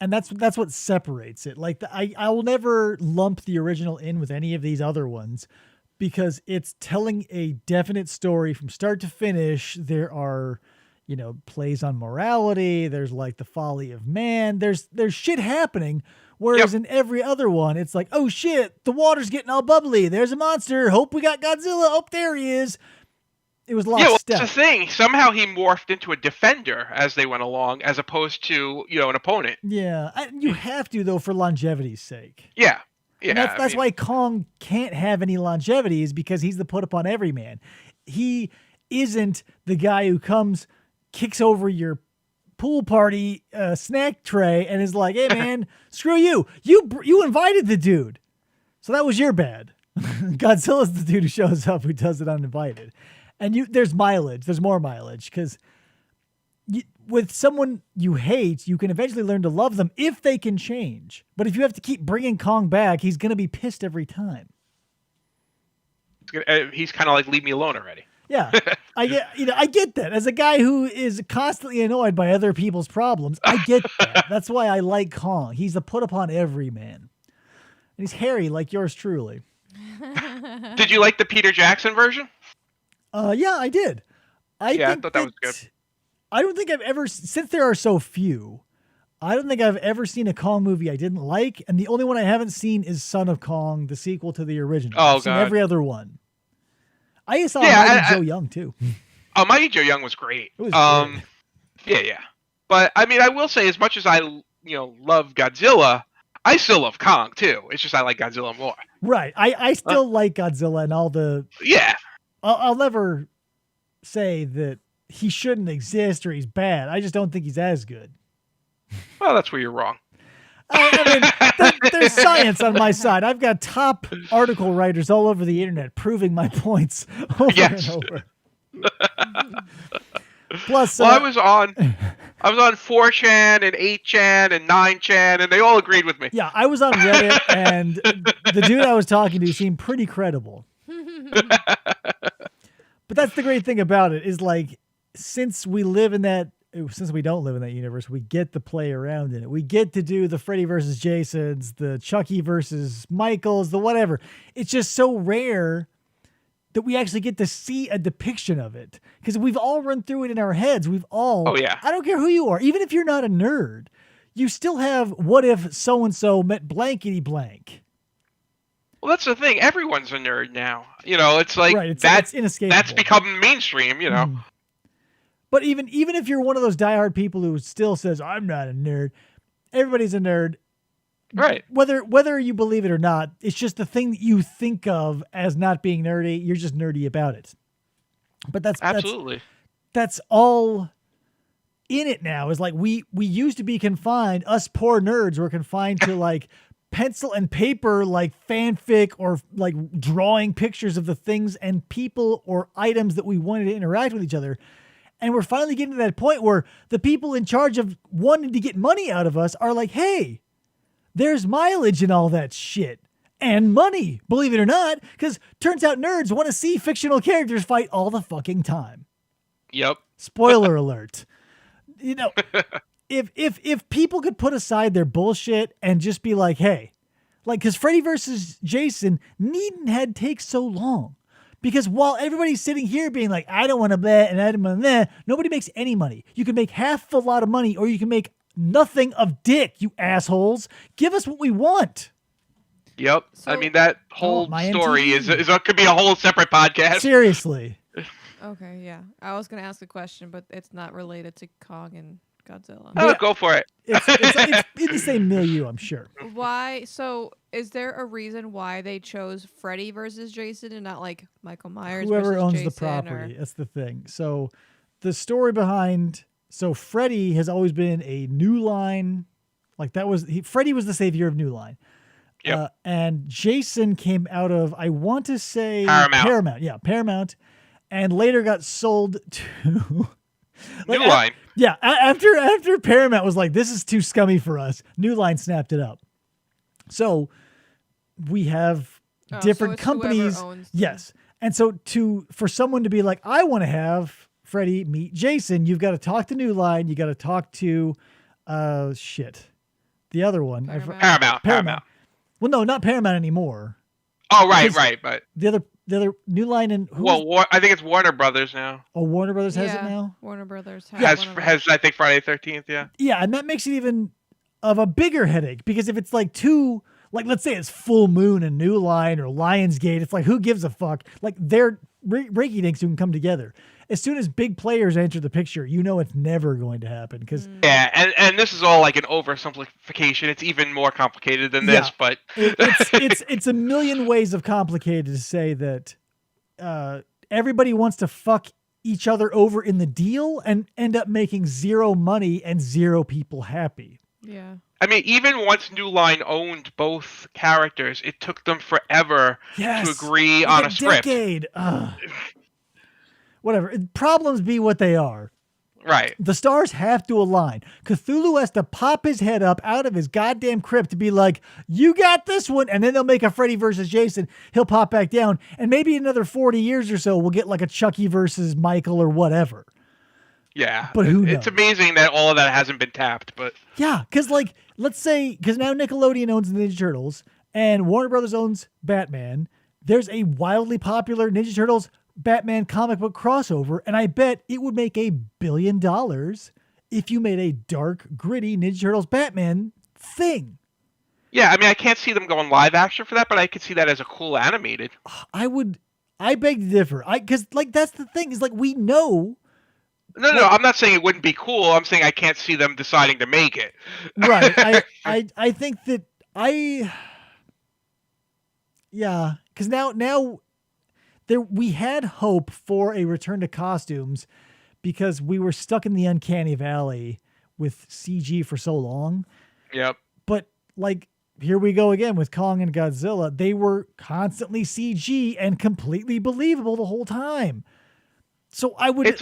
And that's what separates it. Like I will never lump the original in with any of these other ones, because it's telling a definite story from start to finish. There are, plays on morality. There's like the folly of man. There's shit happening. Whereas in every other one, it's like, oh shit, the water's getting all bubbly. There's a monster. Hope we got Godzilla. Oh, there he is. It was lockstep. That's the thing. Somehow he morphed into a defender as they went along, as opposed to, an opponent. Yeah. You have to, though, for longevity's sake. Yeah. Yeah. And that's why Kong can't have any longevity, is because he's the put upon every man. He isn't the guy who comes, kicks over your pool party snack tray and is like, hey man, screw you. You invited the dude. So that was your bad. Godzilla's the dude who shows up, who does it uninvited. And there's mileage. There's more mileage, because with someone you hate, you can eventually learn to love them if they can change. But if you have to keep bringing Kong back, he's going to be pissed every time. He's kind of like, leave me alone already. Yeah, I get that. As a guy who is constantly annoyed by other people's problems, I get that. That's why I like Kong. He's the put upon every man. And he's hairy like yours truly. Did you like the Peter Jackson version? Yeah, I did. I thought that was good. I don't think I've ever, since there are so few, I don't think I've ever seen a Kong movie I didn't like. And the only one I haven't seen is Son of Kong, the sequel to the original. Oh, I've seen God. every other one. I saw Mighty Joe Young, too. Oh, Mighty Joe Young was great. It was great. Yeah. But, I mean, I will say, as much as I, love Godzilla, I still love Kong, too. It's just I like Godzilla more. Right. I still like Godzilla and all the... Yeah. I'll never say that he shouldn't exist or he's bad. I just don't think he's as good. Well, that's where you're wrong. I mean, there's science on my side. I've got top article writers all over the internet proving my points over and over. Plus, I was on 4chan and 8chan and 9chan, and they all agreed with me. Yeah, I was on Reddit, and the dude I was talking to seemed pretty credible. But that's the great thing about it, is like, since we don't live in that universe, we get to play around in it. We get to do the Freddy versus Jasons, the Chucky versus Michaels, the whatever. It's just so rare that we actually get to see a depiction of it, because we've all run through it in our heads. Oh yeah. I don't care who you are, even if you're not a nerd, you still have, what if so-and-so met blankety blank? Well, that's the thing. Everyone's a nerd now. It's like, right, it's inescapable. That's become mainstream, But even if you're one of those diehard people who still says, I'm not a nerd, everybody's a nerd. Right. Whether you believe it or not, it's just the thing that you think of as not being nerdy. You're just nerdy about it. But absolutely. That's all in it now, is like we used to be confined, us poor nerds were confined to like pencil and paper, like fanfic, or like drawing pictures of the things and people or items that we wanted to interact with each other. And we're finally getting to that point where the people in charge of wanting to get money out of us are like, hey, there's mileage in all that shit. And money, believe it or not, because turns out nerds want to see fictional characters fight all the fucking time. Yep. Spoiler alert. You know, if people could put aside their bullshit and just be like, hey, like, because Freddy versus Jason needn't had take so long. Because while everybody's sitting here being like, I don't want to bet and I don't want to, nobody makes any money. You can make half a lot of money or you can make nothing of dick, you assholes. Give us what we want. Yep. So- I mean, that whole my story MTV. could be a whole separate podcast. Seriously. Okay, yeah. I was gonna ask a question, but it's not related to Kong and Godzilla. Oh, Yeah. go for it. It's in the same milieu, I'm sure. Why? So, is there a reason why they chose Freddy versus Jason and not like Michael Myers? Whoever versus owns Jason the property. That's the thing. So the story behind, so Freddy has always been a New Line. Like that was, Freddy was the savior of New Line. Yep. And Jason came out of, I want to say Paramount. Yeah, Paramount. And later got sold to New Line. Yeah, after Paramount was like, this is too scummy for us, New Line snapped it up. So we have Oh, different so it's whoever companies. owns the- Yes. And so for someone to be like, I want to have Freddy meet Jason, you've got to talk to New Line, you got to talk to the other one. Paramount. Well, no, not Paramount anymore. Oh, right, 'Cause right. But The other New Line and I think it's Warner Brothers now. Warner Brothers has it now. Warner Brothers has, Has one of them. has I think Friday the 13th. Yeah. Yeah, and that makes it even of a bigger headache because if it's like two, like let's say it's Full Moon and New Line or Lionsgate, it's like who gives a fuck? Like they're Reiki dinks who can come together. As soon as big players enter the picture, you know it's never going to happen because Yeah, and this is all like an oversimplification. It's even more complicated than this, Yeah. but it's a million ways of complicated to say that everybody wants to fuck each other over in the deal and end up making zero money and zero people happy. Yeah. I mean, even once New Line owned both characters, it took them forever Yes, to agree like on a script. decade. Whatever. Problems be what they are. Right. The stars have to align. Cthulhu has to pop his head up out of his goddamn crypt to be like, you got this one. And then they'll make a Freddy versus Jason. He'll pop back down. And maybe another 40 years or so, we'll get like a Chucky versus Michael or whatever. Yeah. But who It's knows? amazing that all of that hasn't been tapped, but Yeah. Because like, let's say, because now Nickelodeon owns the Ninja Turtles and Warner Brothers owns Batman. There's a wildly popular Ninja Turtles Batman comic book crossover, and I bet it would make $1 billion if you made a dark, gritty Ninja Turtles Batman thing. yeah, I mean, I can't see them going live action for that, but I could see that as a cool animated. I beg to differ. Because like that's the thing is like we know, No, I'm not saying it wouldn't be cool. I'm saying I can't see them deciding to make it. right? I think that yeah, because now there we had hope for a return to costumes because we were stuck in the uncanny valley with CG for so long. Yep. But like here we go again with Kong and Godzilla. They were constantly CG and completely believable the whole time. So I would It's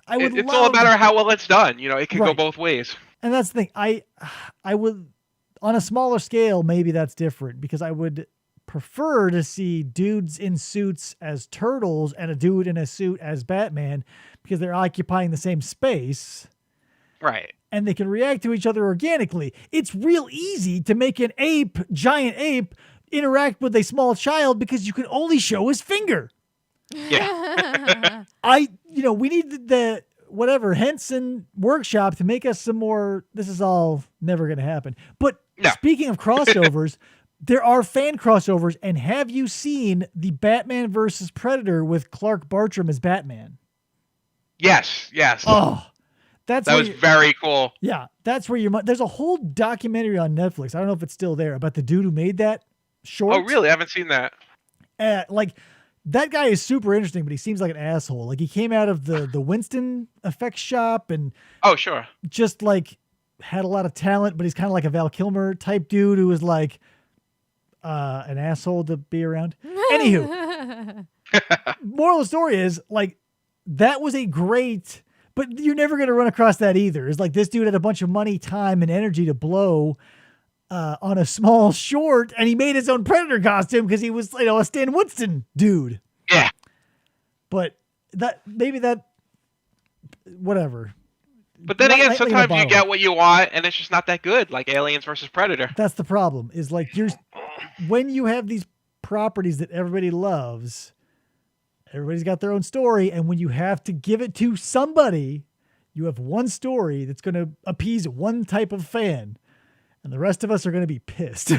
love, all a matter of how well it's done. You know, it can go Right. both ways. and that's the thing. I would on a smaller scale maybe that's different because I would prefer to see dudes in suits as turtles and a dude in a suit as Batman because they're occupying the same space Right. and they can react to each other organically. It's real easy to make an giant ape, interact with a small child because you can only show his finger. Yeah. We need the whatever Henson workshop to make us some more. This is all never going to happen. But No. speaking of crossovers, there are fan crossovers. And have you seen the Batman versus Predator with Clark Bartram as Batman? Yes. Oh, that's That where was you- very cool. yeah. That's where there's a whole documentary on Netflix. I don't know if it's still there about the dude who made that short. Oh, really? I haven't seen that. Like that guy is super interesting, but he seems like an asshole. Like he came out of the Winston effects shop and Oh, sure. just like had a lot of talent, but he's kind of like a Val Kilmer type dude who was like an asshole to be around. Anywho, moral of the story is like that was a great But you're never going to run across that either. It's like this dude had a bunch of money, time, and energy to blow on a small short, and he made his own Predator costume because he was, a Stan Winston dude. Yeah. But whatever. But then again, Lightly in a sometimes you bottle. get what you want, and it's just not that good, like Aliens versus Predator. That's the problem. Is like when you have these properties that everybody loves, everybody's got their own story, and when you have to give it to somebody, you have one story that's going to appease one type of fan, and the rest of us are going to be pissed.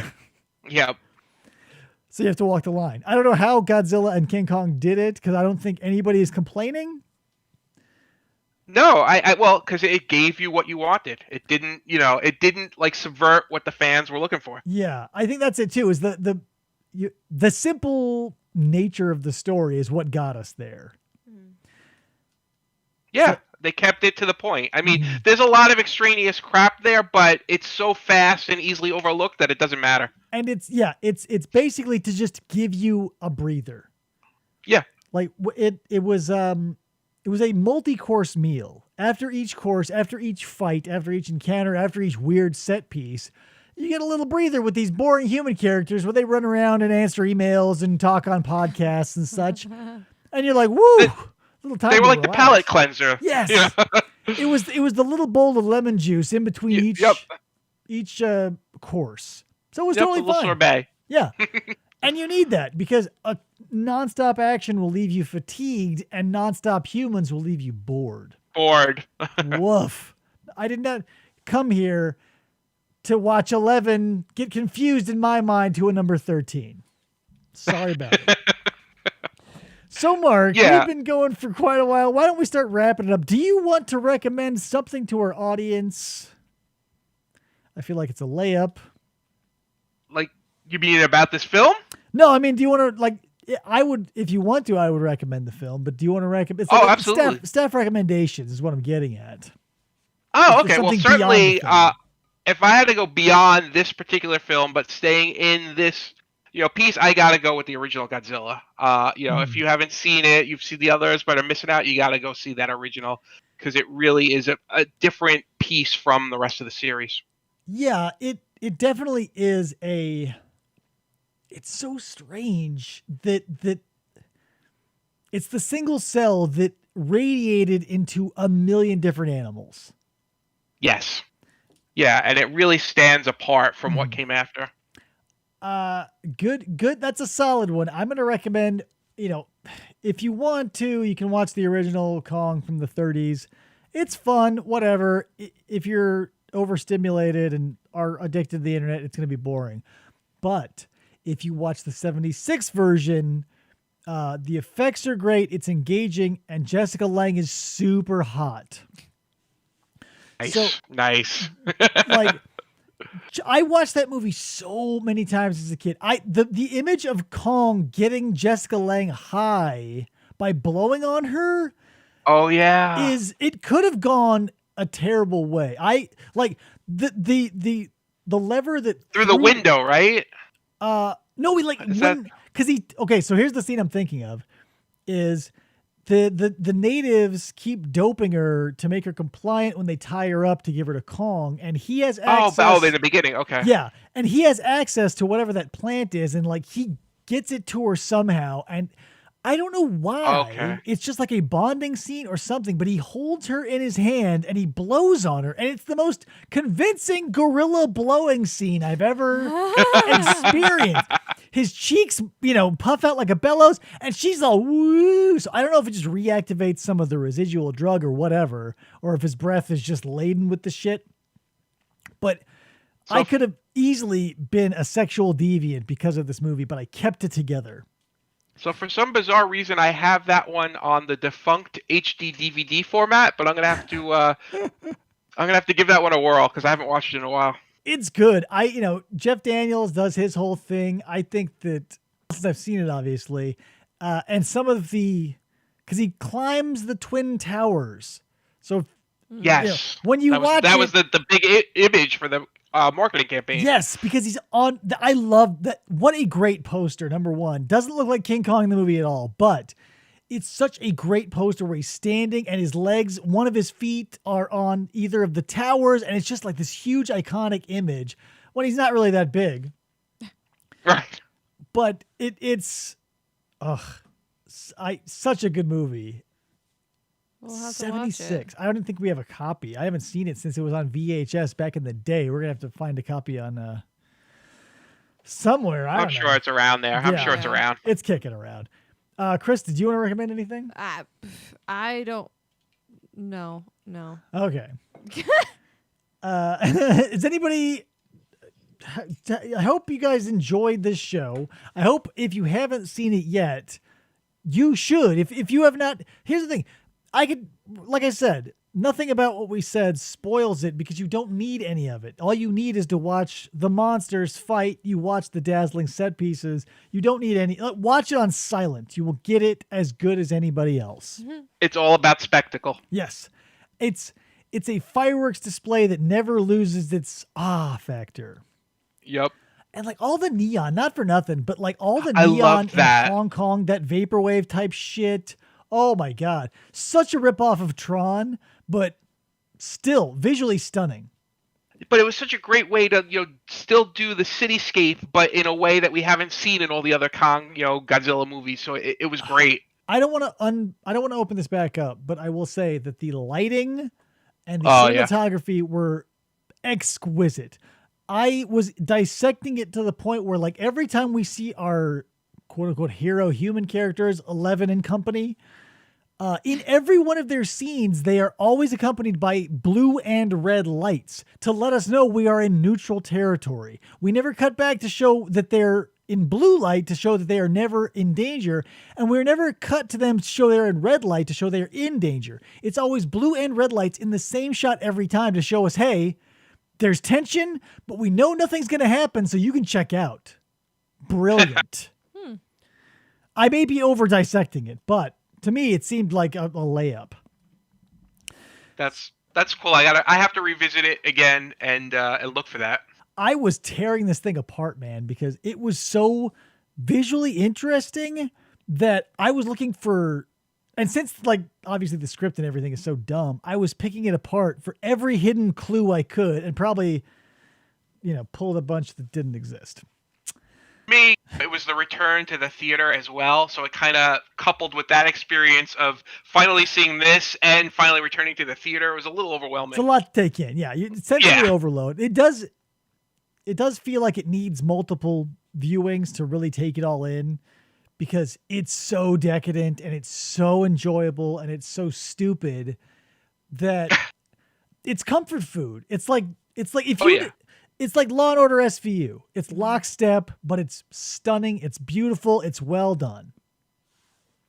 Yep. So you have to walk the line. I don't know how Godzilla and King Kong did it because I don't think anybody is complaining. No, well, because it gave you what you wanted. It didn't, it didn't like subvert what the fans were looking for. Yeah, I think that's it too. Is the simple nature of the story is what got us there. Yeah, they kept it to the point. I mean, there's a lot of extraneous crap there, but it's so fast and easily overlooked that it doesn't matter. And it's basically to just give you a breather. Yeah. Like it was a multi-course meal. After each course, after each fight, after each encounter, after each weird set piece, you get a little breather with these boring human characters where they run around and answer emails and talk on podcasts and such. And you're like, woo! Little time They were to like the relax. palate cleanser. Yes. You know? It was the little bowl of lemon juice in between each course. So it was totally the little fine. sorbet. Yeah. And you need that because a nonstop action will leave you fatigued and nonstop humans will leave you bored. Bored. Woof. I did not come here to watch 11 get confused in my mind to a number 13. Sorry about it. So, Mark, we've been going for quite a while. Why don't we start wrapping it up? Do you want to recommend something to our audience? I feel like it's a layup. Like, you mean about this film? No, I mean, do you want to, I would, if you want to, I would recommend the film, but do you want to recommend? Absolutely. Staff recommendations is what I'm getting at. Oh, Is there okay. Well, something certainly, beyond the film? if I had to go beyond this particular film, but staying in this, piece, I got to go with the original Godzilla. If you haven't seen it, you've seen the others, but are missing out, you got to go see that original because it really is a different piece from the rest of the series. Yeah, it definitely is it's so strange that it's the single cell that radiated into a million different animals. Yes. Yeah, and it really stands apart from what came after. Good. That's a solid one. I'm going to recommend, if you want to, you can watch the original Kong from the 30s. It's fun, whatever. If you're overstimulated and are addicted to the internet, it's going to be boring. But if you watch the 76 version, the effects are great. It's engaging, and Jessica Lange is super hot. Nice. Like, I watched that movie so many times as a kid. The image of Kong getting Jessica Lange high by blowing on her. Oh yeah. It could have gone a terrible way. I like the lever that through the window, right? No, we like because okay, so here's the scene I'm thinking of is the natives keep doping her to make her compliant when they tie her up to give her to Kong, and he has access. Oh, in the beginning, okay. Yeah, and he has access to whatever that plant is, and like he gets it to her somehow, and I don't know why. Okay. It's just like a bonding scene or something, but he holds her in his hand and he blows on her, and it's the most convincing gorilla blowing scene I've ever experienced. His cheeks, puff out like a bellows, and she's all woo. So I don't know if it just reactivates some of the residual drug or whatever, or if his breath is just laden with the shit. But I could have easily been a sexual deviant because of this movie, but I kept it together. So for some bizarre reason, I have that one on the defunct HD DVD format, but I'm gonna have to give that one a whirl because I haven't watched it in a while. It's good. Jeff Daniels does his whole thing. I think that since I've seen it, obviously, and some of because he climbs the Twin Towers. So yes, when you watch that was the big image for the marketing campaign. Yes, because he's on. I love that. What a great poster. Number one, doesn't look like King Kong in the movie at all, but it's such a great poster where he's standing and his legs, one of his feet are on either of the towers, and it's just like this huge iconic image when he's not really that big. Right. But it's such a good movie. We'll have to watch it. 76. I don't think we have a copy. I haven't seen it since it was on VHS back in the day. We're gonna have to find a copy on somewhere. I'm sure it's around there. I'm sure it's around. It's kicking around. Chris, did you want to recommend anything? I don't. No. Okay. Is anybody? I hope you guys enjoyed this show. I hope if you haven't seen it yet, you should. If you have not, here's the thing. Like I said, nothing about what we said spoils it because you don't need any of it. All you need is to watch the monsters fight. You watch the dazzling set pieces. You don't need any. Watch it on silent. You will get it as good as anybody else. It's all about spectacle. Yes. It's a fireworks display that never loses its factor. Yep. And like all the neon, not for nothing, but like all the I neon loved in that. Hong Kong, that vaporwave type shit. Oh my God. Such a ripoff of Tron, but still visually stunning. But it was such a great way to, still do the cityscape, but in a way that we haven't seen in all the other Kong, Godzilla movies. So it was great. I don't want to open this back up, but I will say that the lighting and the cinematography were exquisite. I was dissecting it to the point where like every time we see our quote unquote hero human characters, 11 and company, in every one of their scenes, they are always accompanied by blue and red lights to let us know we are in neutral territory. We never cut back to show that they're in blue light to show that they are never in danger. And we're never cut to them to show they're in red light to show they're in danger. It's always blue and red lights in the same shot every time to show us, hey, there's tension, but we know nothing's going to happen, so you can check out. Brilliant. I may be over dissecting it, but to me, it seemed like a layup. That's cool. I have to revisit it again and look for that. I was tearing this thing apart, man, because it was so visually interesting that I was looking for, and since like obviously the script and everything is so dumb, I was picking it apart for every hidden clue I could and probably, pulled a bunch that didn't exist. Me, it was the return to the theater as well, so it kind of coupled with that experience of finally seeing this and finally returning to the theater. It was a little overwhelming. It's a lot to take in. Yeah, it's sensory overload. It does feel like it needs multiple viewings to really take it all in because it's so decadent and it's so enjoyable and it's so stupid that it's comfort food. It's like if you it's like Law and Order SVU. It's lockstep, but it's stunning. It's beautiful. It's well done.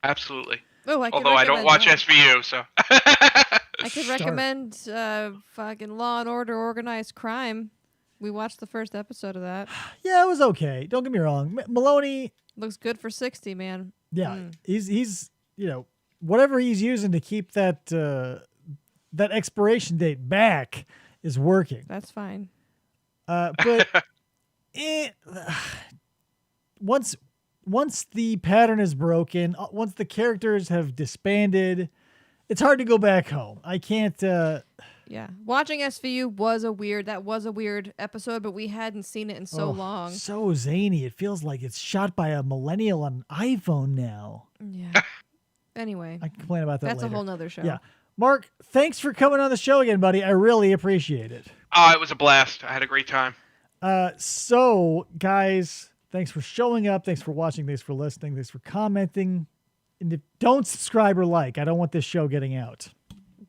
Absolutely. Oh, although I don't watch SVU, so. I could recommend fucking Law and Order Organized Crime. We watched the first episode of that. Yeah, it was okay. Don't get me wrong. Maloney looks good for 60, man. Yeah, he's whatever he's using to keep that that expiration date back is working. That's fine. But once the pattern is broken, once the characters have disbanded, it's hard to go back home. I can't. Yeah, watching SVU was a weird episode, but we hadn't seen it in so long. So zany. It feels like it's shot by a millennial on an iPhone now. Yeah. Anyway, I can complain about that. That's later. a whole nother show. Yeah. Mark, thanks for coming on the show again, buddy. I really appreciate it. Oh, it was a blast. I had a great time. So, guys, thanks for showing up. Thanks for watching. Thanks for listening. Thanks for commenting. And don't subscribe or like. I don't want this show getting out.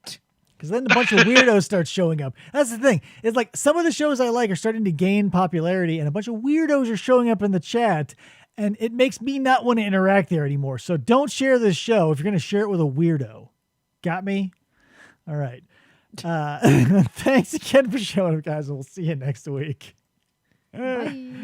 Because then a bunch of weirdos start showing up. That's the thing. It's like some of the shows I like are starting to gain popularity, and a bunch of weirdos are showing up in the chat, and it makes me not want to interact there anymore. So don't share this show if you're going to share it with a weirdo. Got me? All right. Thanks again for showing up, guys. We'll see you next week. Bye.